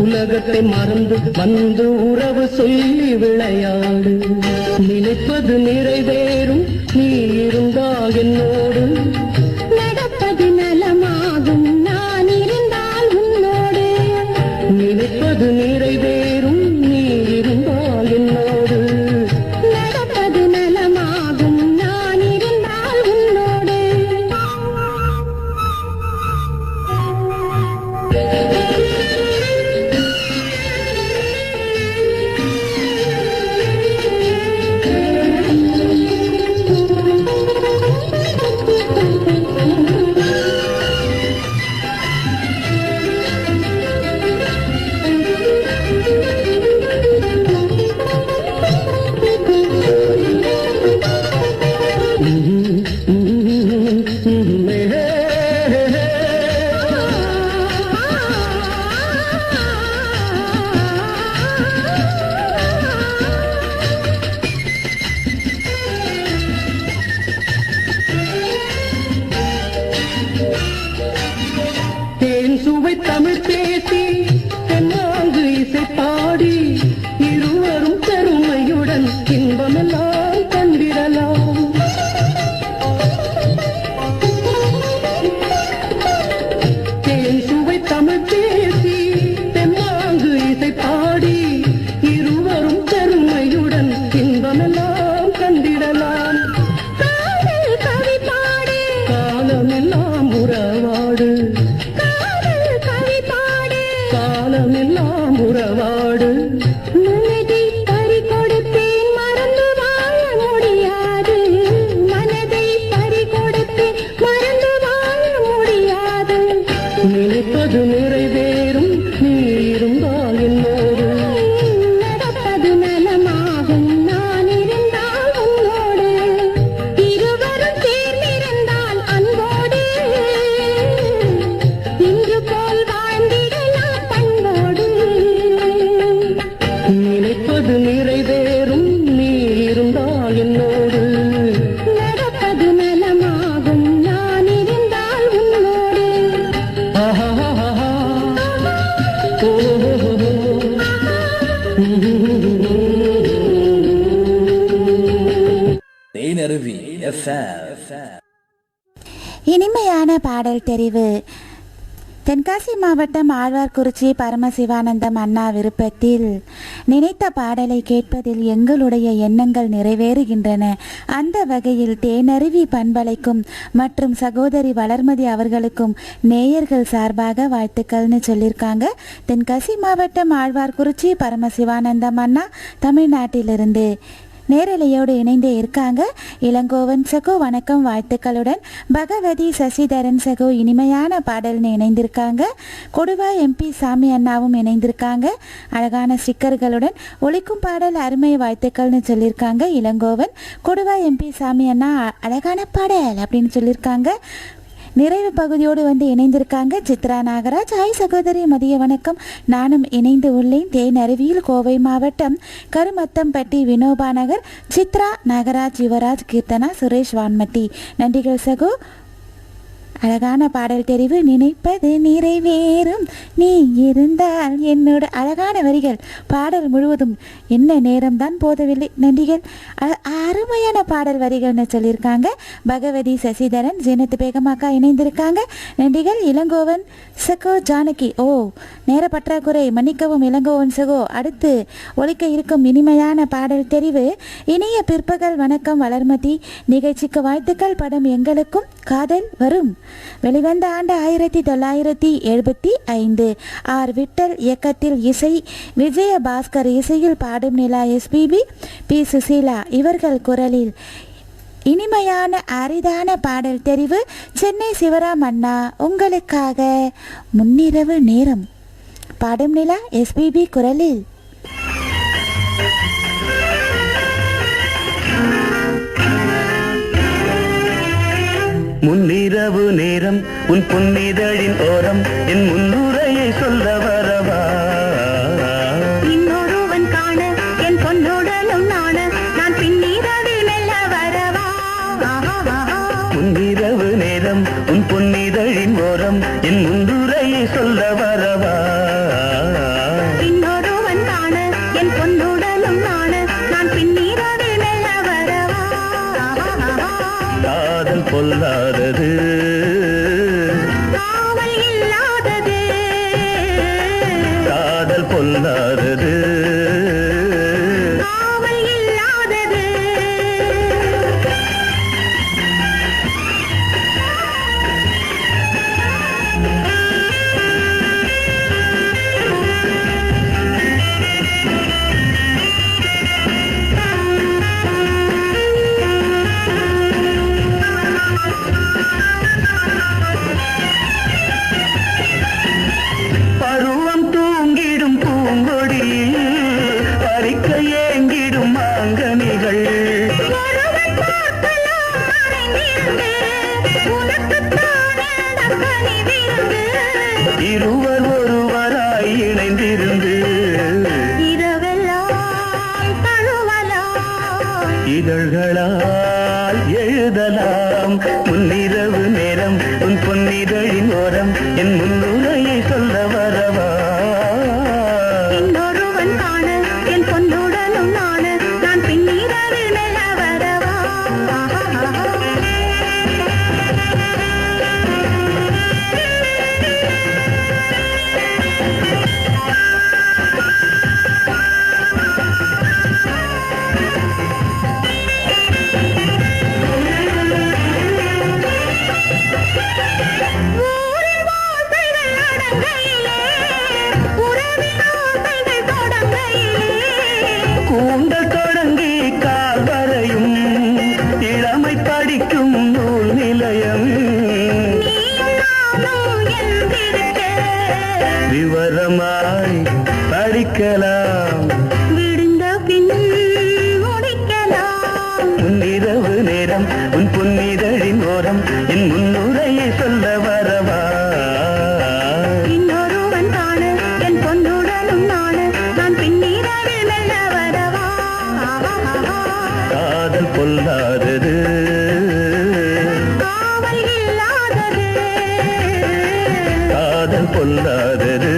N: உலகத்தை மறந்து வந்து உறவு சொல்லி விளையாடு. நினைப்பது நிறைவேறும் நீ இருந்தால் என்னோடு,
D: நடப்பது நலமாகும் நான் இருந்தால் உன்னோடு.
N: நினைப்பது நிறைவேறும் நீ இருந்தால் என்னோடு,
D: நடப்பது நலமாகும் நான் இருந்தால் உன்னோடு.
N: தேன் சுவை தமிழ் பேசி தென்னாங்கு இசை பாடி இருவரும் பெருமையுடன் இன்பமெல்லாம் கண்டிடலாம். தேன் சுவை தமிழ் பேசி தென்னாங்கு இசை பாடி இருவரும் பெருமையுடன் இன்பமெல்லாம் கண்டிடலாம்.
D: காதல் கவி பாடு,
N: காலமெல்லாம் உறவாடு,
D: காதல் கவி பாடு,
N: காலமெல்லாம் உறவாடு.
D: மனதை பறி கொடுத்தேன் மறந்து வாழ முடியாது, மனதை பறி கொடுத்தேன் மறந்து வாழ முடியாது.
N: நினைப்பது நிறைவேறும் நீ இருந்தால் என்னோடு,
D: நடப்பது நலமாகும் நான் இருந்தால் உன்னோடு. இருவரும் சேர்ந்திருந்தால் அன்போடு, இன்று போல் வாழ்ந்திடலாம் பண்போடு.
N: நினைப்பது நிறைவேறும் நீ இருந்தால் என்னோடு,
D: நடப்பது நலமாகும் நான் இருந்தால் உன்னோடு.
N: ஆஹாஹாஹா. ஓ,
E: தேனருவி FM.
C: இனிமையான பாடல் தெரிவு. தென்காசி மாவட்டம் ஆழ்வார்குறிச்சி பரமசிவானந்தம் அண்ணா விருப்பத்தில் நினைத்த பாடலை கேட்பதில் எங்களுடைய எண்ணங்கள் நிறைவேறுகின்றன. அந்த வகையில் தேனருவி பண்பலைக்கும் மற்றும் சகோதரி வளர்மதி அவர்களுக்கும் நேயர்கள் சார்பாக வாழ்த்துக்கள்னு சொல்லியிருக்காங்க. தென்காசி மாவட்டம் ஆழ்வார்குறிச்சி பரமசிவானந்தம் அண்ணா தமிழ்நாட்டிலிருந்து நேரலையோடு இணைந்து இருக்காங்க. இளங்கோவன் சகோ வணக்கம் வாழ்த்துக்களுடன். பகவதி சசிதரன் சகோ இனிமையான பாடல்னு இணைந்திருக்காங்க. கொடுவா MP சாமி அண்ணாவும் இணைந்திருக்காங்க அழகான ஸ்டிக்கர்களுடன். ஒலிக்கும் பாடல் அருமை வாழ்த்துக்கள்னு சொல்லியிருக்காங்க இளங்கோவன். கொடுவா MP சாமி அண்ணா அழகான பாடல் அப்படின்னு சொல்லியிருக்காங்க. நிறைவு பகுதியோடு வந்து இணைந்திருக்காங்க சித்ரா நாகராஜ். ஹாய் சகோதரி, மதிய வணக்கம். நானும் இணைந்து உள்ளேன். தேனருவியில் கோவை மாவட்டம் கருமத்தம்பட்டி வினோபா நகர். சித்ரா நாகராஜ், யுவராஜ், கீர்த்தனா, சுரேஷ், வான்மதி. நன்றிகள் சகோ. அழகான பாடல் தெரிவு. நினைப்பது நிறைவேறும் நீ இருந்தால் என்னோட. அழகான வரிகள். பாடல் முழுவதும் என்ன நேரம்தான் போதவில்லை. நன்றிகள். அருமையான பாடல் வரிகள்னு சொல்லியிருக்காங்க பகவதி சசிதரன். ஜீனத்து பேகமாக்கா இணைந்திருக்காங்க. நன்றிகள். இளங்கோவன் சகோ ஜானகி. ஓ, நேர பற்றாக்குறை, மன்னிக்கவும் இளங்கோவன் சகோ. அடுத்து ஒலிக்க இருக்கும் இனிமையான பாடல் தெரிவு. இனிய பிற்பகல் வணக்கம் வளர்மதி. நிகழ்ச்சிக்கு வாழ்த்துக்கள். படம் எங்களுக்கும் காதல் வரும். வெளிவந்த ஆண்டு 1975. ஆர் விட்டல் இயக்கத்தில், இசை விஜயபாஸ்கர், இசையில் பாடும் நிலா SPB, P சுசீலா இவர்கள் குரலில் இனிமையான அரிதான பாடல் தெரிவு. சென்னை சிவராம் அண்ணா உங்களுக்காக முன்னிரவு நேரம். பாடும் நிலா SPB குரலில்.
A: முன்னிரவு நேரம் உன் பொன்னிதழின் ஓரம் என் முன்னுரையை சொல்ல வரவா.
D: இன்னொருவன் காண என் பொன்னுடலும் நாண நான் பின்னிரவில் மெல்ல வரவா.
A: முன்னிரவு நேரம் உன் பொன்னிதழ்
O: முன்னுரையை சொல்ல வரவா
D: இன்னொருவன் காண என் பொன்னுடலும் நாண நான் பின்னீரவில் மெல்ல வரவா
O: காதல் பொல்லாதது
D: காவல் இல்லாதது
O: காதல் பொல்லாதது
D: காவல் இல்லாதது
O: பருவம் தூங்கிடும் பூங்கொடியில் பறிக்க ஏங்கிடும் மாங்கனிகள்
D: ஒருவன் பார்க்கலாம் மறைந்திருந்து உனக்குத்தானே தக்கனி விருந்து
O: இருவர் ஒருவராய் இணைந்திருந்து
D: இரவெல்லாம் தழுவலாம்
O: இதழ்களால் எழுதலாம் முன்னிரவு நேரம் உன் பொன்னிதழின் ஓரம் என் முன்னுரையை சொல்ல வரவா
D: இன்னொருவன் காண என் பொன்னுடலும் நாண நான் பின்னீரவில் மெல்ல வரவா ஊரின் வாசல்கள் அடங்கையிலே உறவின் ஆசைகள் தொடங்கையிலே
O: கூந்தல் தொடங்கி கால் வரையும் இளமை படிக்கும் நூல் நிலையம்
D: நீயும் நானும் என்றிருக்க
O: விவரமாய் படிக்கலாம்
D: விடுந்த பின் முடிக்கலாம்
O: முன்னிரவு நேரம் உன் பொன்னிதழின் ஓரம் என் முன்னுரையை சொல்ல வரவா
D: இன்னொருவன் காண என் பொன்னுடலும் நாண நான் பின்னீரவில் மெல்ல வரவா
O: காதல் பொல்லாதது
D: காவல் இல்லாதது
O: காதல் பொல்லாதது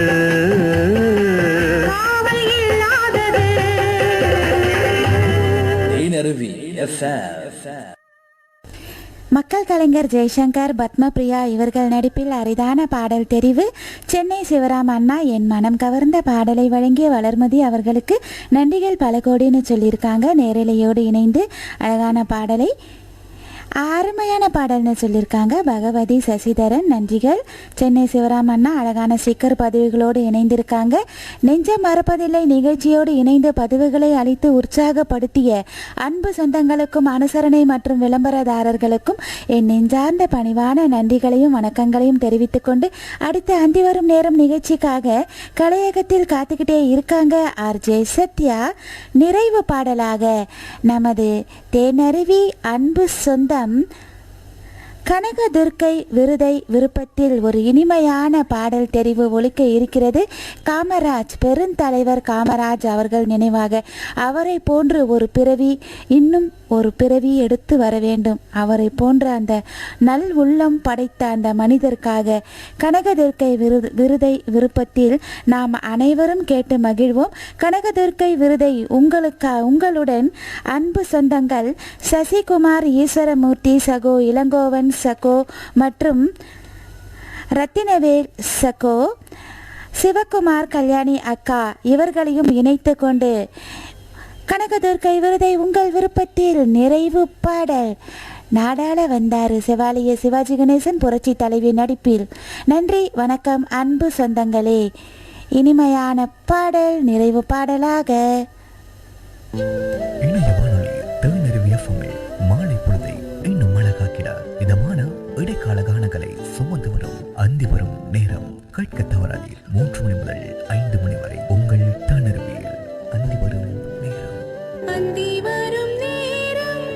D: காவல் இல்லாதது
E: தேனருவி
C: மக்கள் கலைஞர் ஜெய்சங்கர் பத்மபிரியா இவர்கள் நடிப்பில் அரிதான பாடல் தெரிவு. சென்னை சிவராம் அண்ணா என் மனம் கவர்ந்த பாடலை வழங்கிய வளர்மதி அவர்களுக்கு நன்றிகள் பல கோடின்னு சொல்லியிருக்காங்க. நேரலையோடு இணைந்து அழகான பாடலை அருமையான பாடல்னு சொல்லியிருக்காங்க பகவதி சசிதரன். நன்றிகள். சென்னை சிவராம் அண்ணா அழகான ஸ்டிக்கர் பதிவுகளோடு இணைந்திருக்காங்க. நெஞ்சம் மறப்பதில்லை நிகழ்ச்சியோடு இணைந்து பதிவுகளை அளித்து உற்சாகப்படுத்திய அன்பு சொந்தங்களுக்கும் அனுசரணை மற்றும் விளம்பரதாரர்களுக்கும் என் நெஞ்சார்ந்த பணிவான நன்றிகளையும் வணக்கங்களையும் தெரிவித்துக் கொண்டு அடுத்த அந்தி வரும் நேரம் நிகழ்ச்சிக்காக கலையகத்தில் காத்துக்கிட்டே இருக்காங்க ஆர்ஜே சத்யா. நிறைவு பாடலாக நமது தேனருவி அன்பு சொந்தம் கனகதுர்க்கை விருதை விருப்பத்தில் ஒரு இனிமையான பாடல் தெரிவு ஒலிக்க இருக்கிறது. காமராஜ், பெருந்தலைவர் காமராஜ் அவர்கள் நினைவாக அவரை போன்று ஒரு பிறவி, இன்னும் ஒரு பிறவி எடுத்து வர வேண்டும். அவரை போன்ற அந்த நல் உள்ளம் படைத்த அந்த மனிதருக்காக கனகதுர்க்கை விருதை விருப்பத்தில் நாம் அனைவரும் கேட்டு மகிழ்வோம். கனகதுர்க்கை விருதை உங்களுடன் அன்பு சொந்தங்கள் சசிகுமார், ஈஸ்வரமூர்த்தி சகோ, இளங்கோவன் சகோ மற்றும் ரத்தினவேல் சகோ, சிவகுமார், கல்யாணி அக்கா இவர்களையும் இணைத்து கொண்டு கனகதுர்க்கை விருதை உங்கள் விருப்பத்தில் நிறைவு பாடல் நாடாள வந்தாரு செவாலிய சிவாஜி கணேசன் புரட்சி தலைவி நடிப்பில். நன்றி, வணக்கம் அன்பு சொந்தங்களே. இனிமையான பாடல் நிறைவு பாடலாக
F: இணைய வானொலி தேனருவி எஃப்எம்மில் மாலை பொழுதை இன்னும் அழகாக்கிறார். இதமான இடைக்கால கானங்களை சுமந்து வரும் அந்தி வரும் நேரம் கேட்க தவறாதீர். 3 மணி முதல் 5 மணி வரை உங்கள் தேனருவியில் அந்தி வரும் நேரம்.
D: அந்தி வரும் நேரம்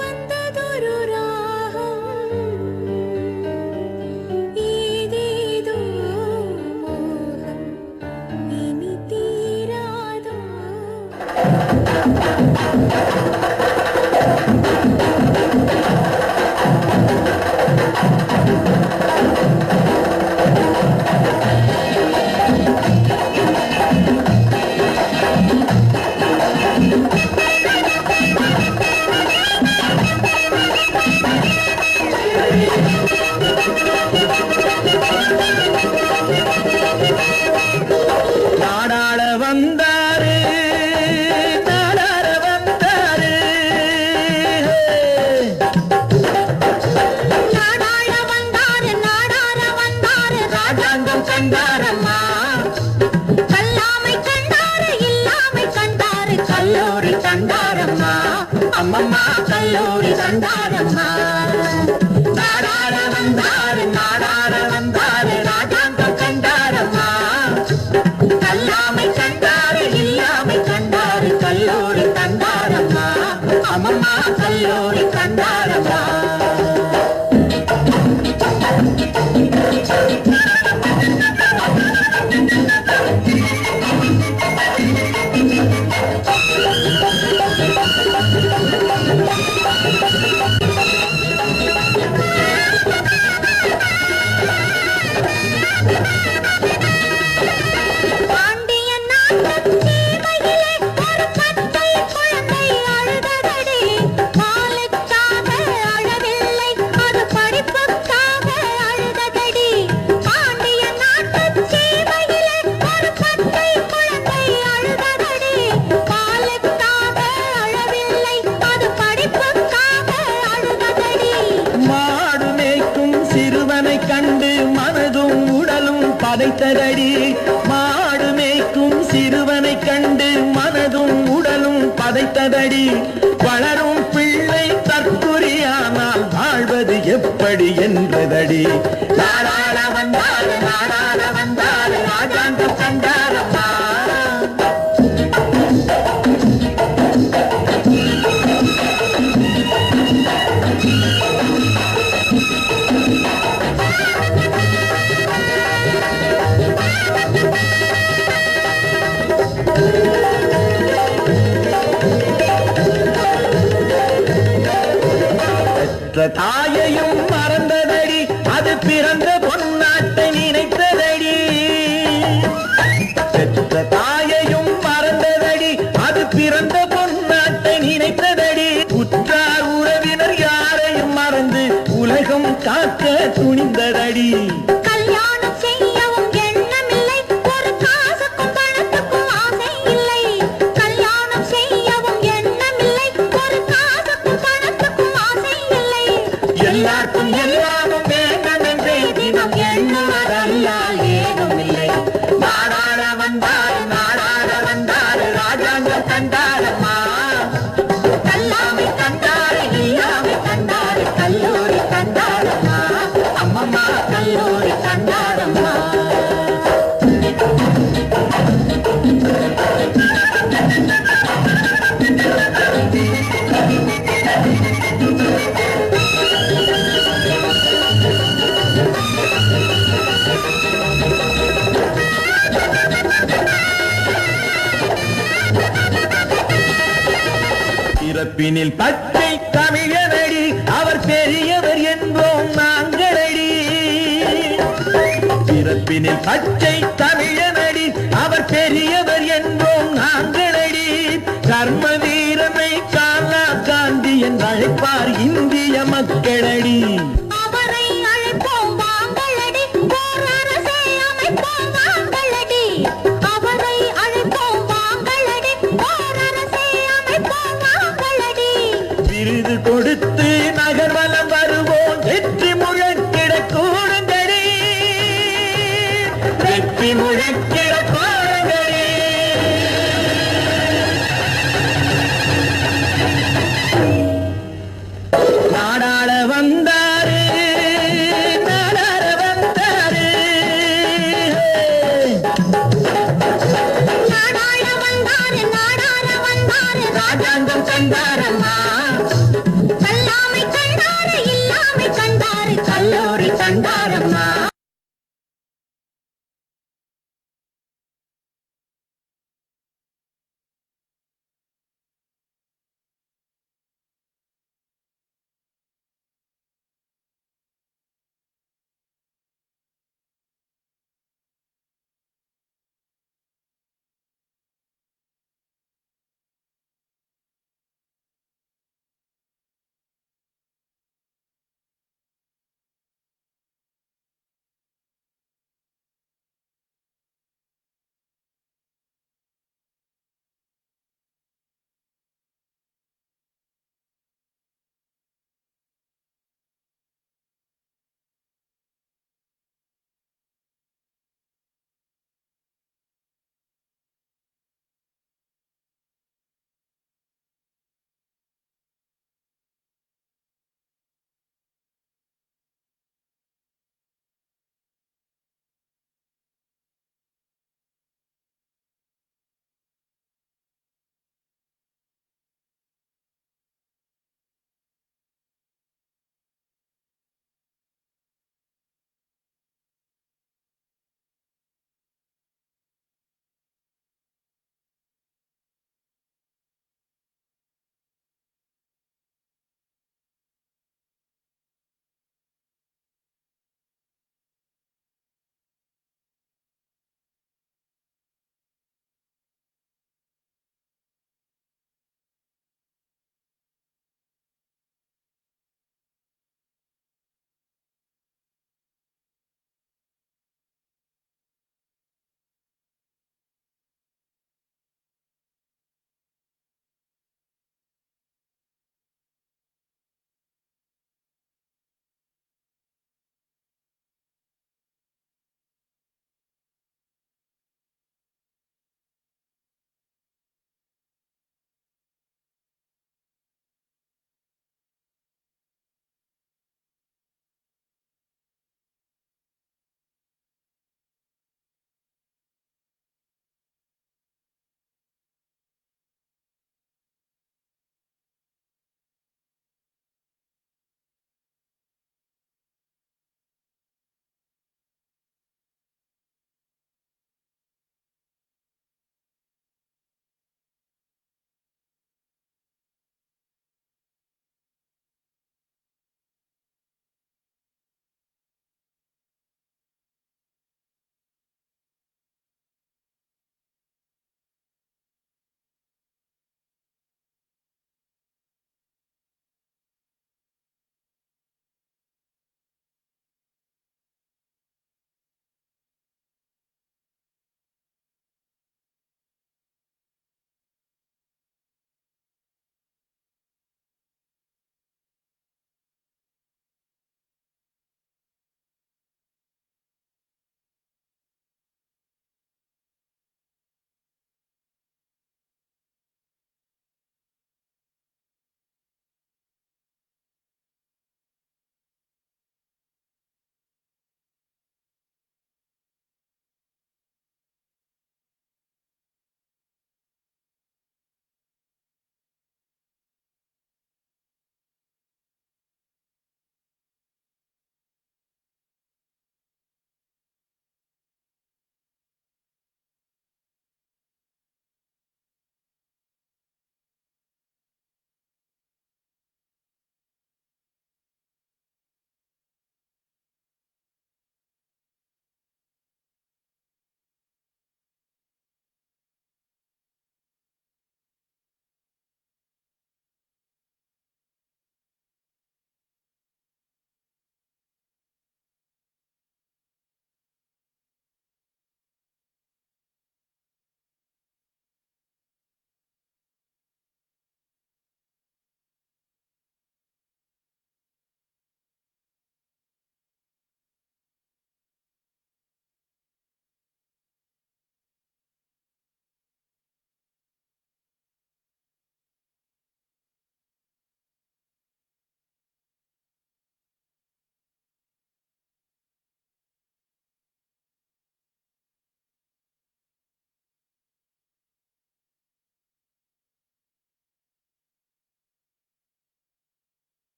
D: வந்ததொரு ராகம், ஏதேதோ மோகம் இனி தீராதோ.
A: நாடாள வந்தாரு நாடாள வந்தாரு
D: நாடாள வந்தாரு நாடாள வந்தாரு ராஜாங்கம் கண்டாரம்மா கல்லாமை கண்டாரு இல்லாமை கண்டாரு கல்லூரி கண்டாரம்மா அம்மம்மா கல்லூரி கண்டாரம்மா நாடாள வந்தாரு நாடாள வந்தாரு ராஜாங்கம் கண்டாரம்மா கல்லாமை கண்டாரு இல்லாமை கண்டாரு கல்லூரி கண்டாரம்மா அம்மம்மா கல்லூரி கண்டாரம்மா
A: பதைத்ததடி மாடு மேய்க்கும் சிறுவனை கண்டு மனதும் உடலும் பதைத்ததடி வளரும் பிள்ளை தற்குறியானால் வாழ்வது எப்படி என்றதடி நாடாள வந்தாரு நாடாள வந்தாரு ராஜாங்கம் கண்டாரம்மா தாயையும் மறந்ததடி அது பிறந்த பொன்னாட்டை நினைத்ததடி பெற்ற தாயையும் மறந்ததடி அது பிறந்த பொன்னாட்டை நினைத்ததடி உற்றார் உறவினர் யாரையும் மறந்து உலகம் காக்க துணிந்ததடி
D: கல்யாணம் செய்யவும் எண்ணமில்லை ஒரு காசுக்கும் பணத்துக்கும் ஆசை இல்லை கல்யாணம் செய்யவும் எண்ணமில்லை ஒரு காசுக்கும் பணத்துக்கும் ஆசை இல்லை
A: எல்லாருக்கும் எல்லாரும் வேண்டும் என்றே தினம் எண்ணுவதல்லால் ஏதும் இல்லை நாடாள வந்தாரு ராஜாங்கம் கண்டாரம்மா கல்லாமை கண்டாரு இல்லாமை கண்டாரு கல்லூரி கண்டாரம்மா அம்மம்மா கல்லூரி கண்டாரம்மா பிறப்பினில் பச்சை தமிழனடி அவர் பெரியவர் என்போம் நாங்களடி பிறப்பினில் பச்சை தமிழனடி அவர் பெரியவர் என்போம் நாங்களடி கர்ம வீரமை காலா காந்தி என்று அழைப்பார் இந்திய மக்களடி
D: அவரை அழைப்போம் வாங்களடி ஓர் அரசை அமைப்போம் வாங்களடி அவரை அழைப்போம் வாங்களடி ஓர் அரசை அமைப்போம் வாங்களடி
A: விருது கொடுத்து நகர்வலம் வருவோம் வெற்றி முழக்கிட கூடுங்கடி வெற்றி முழக்கிட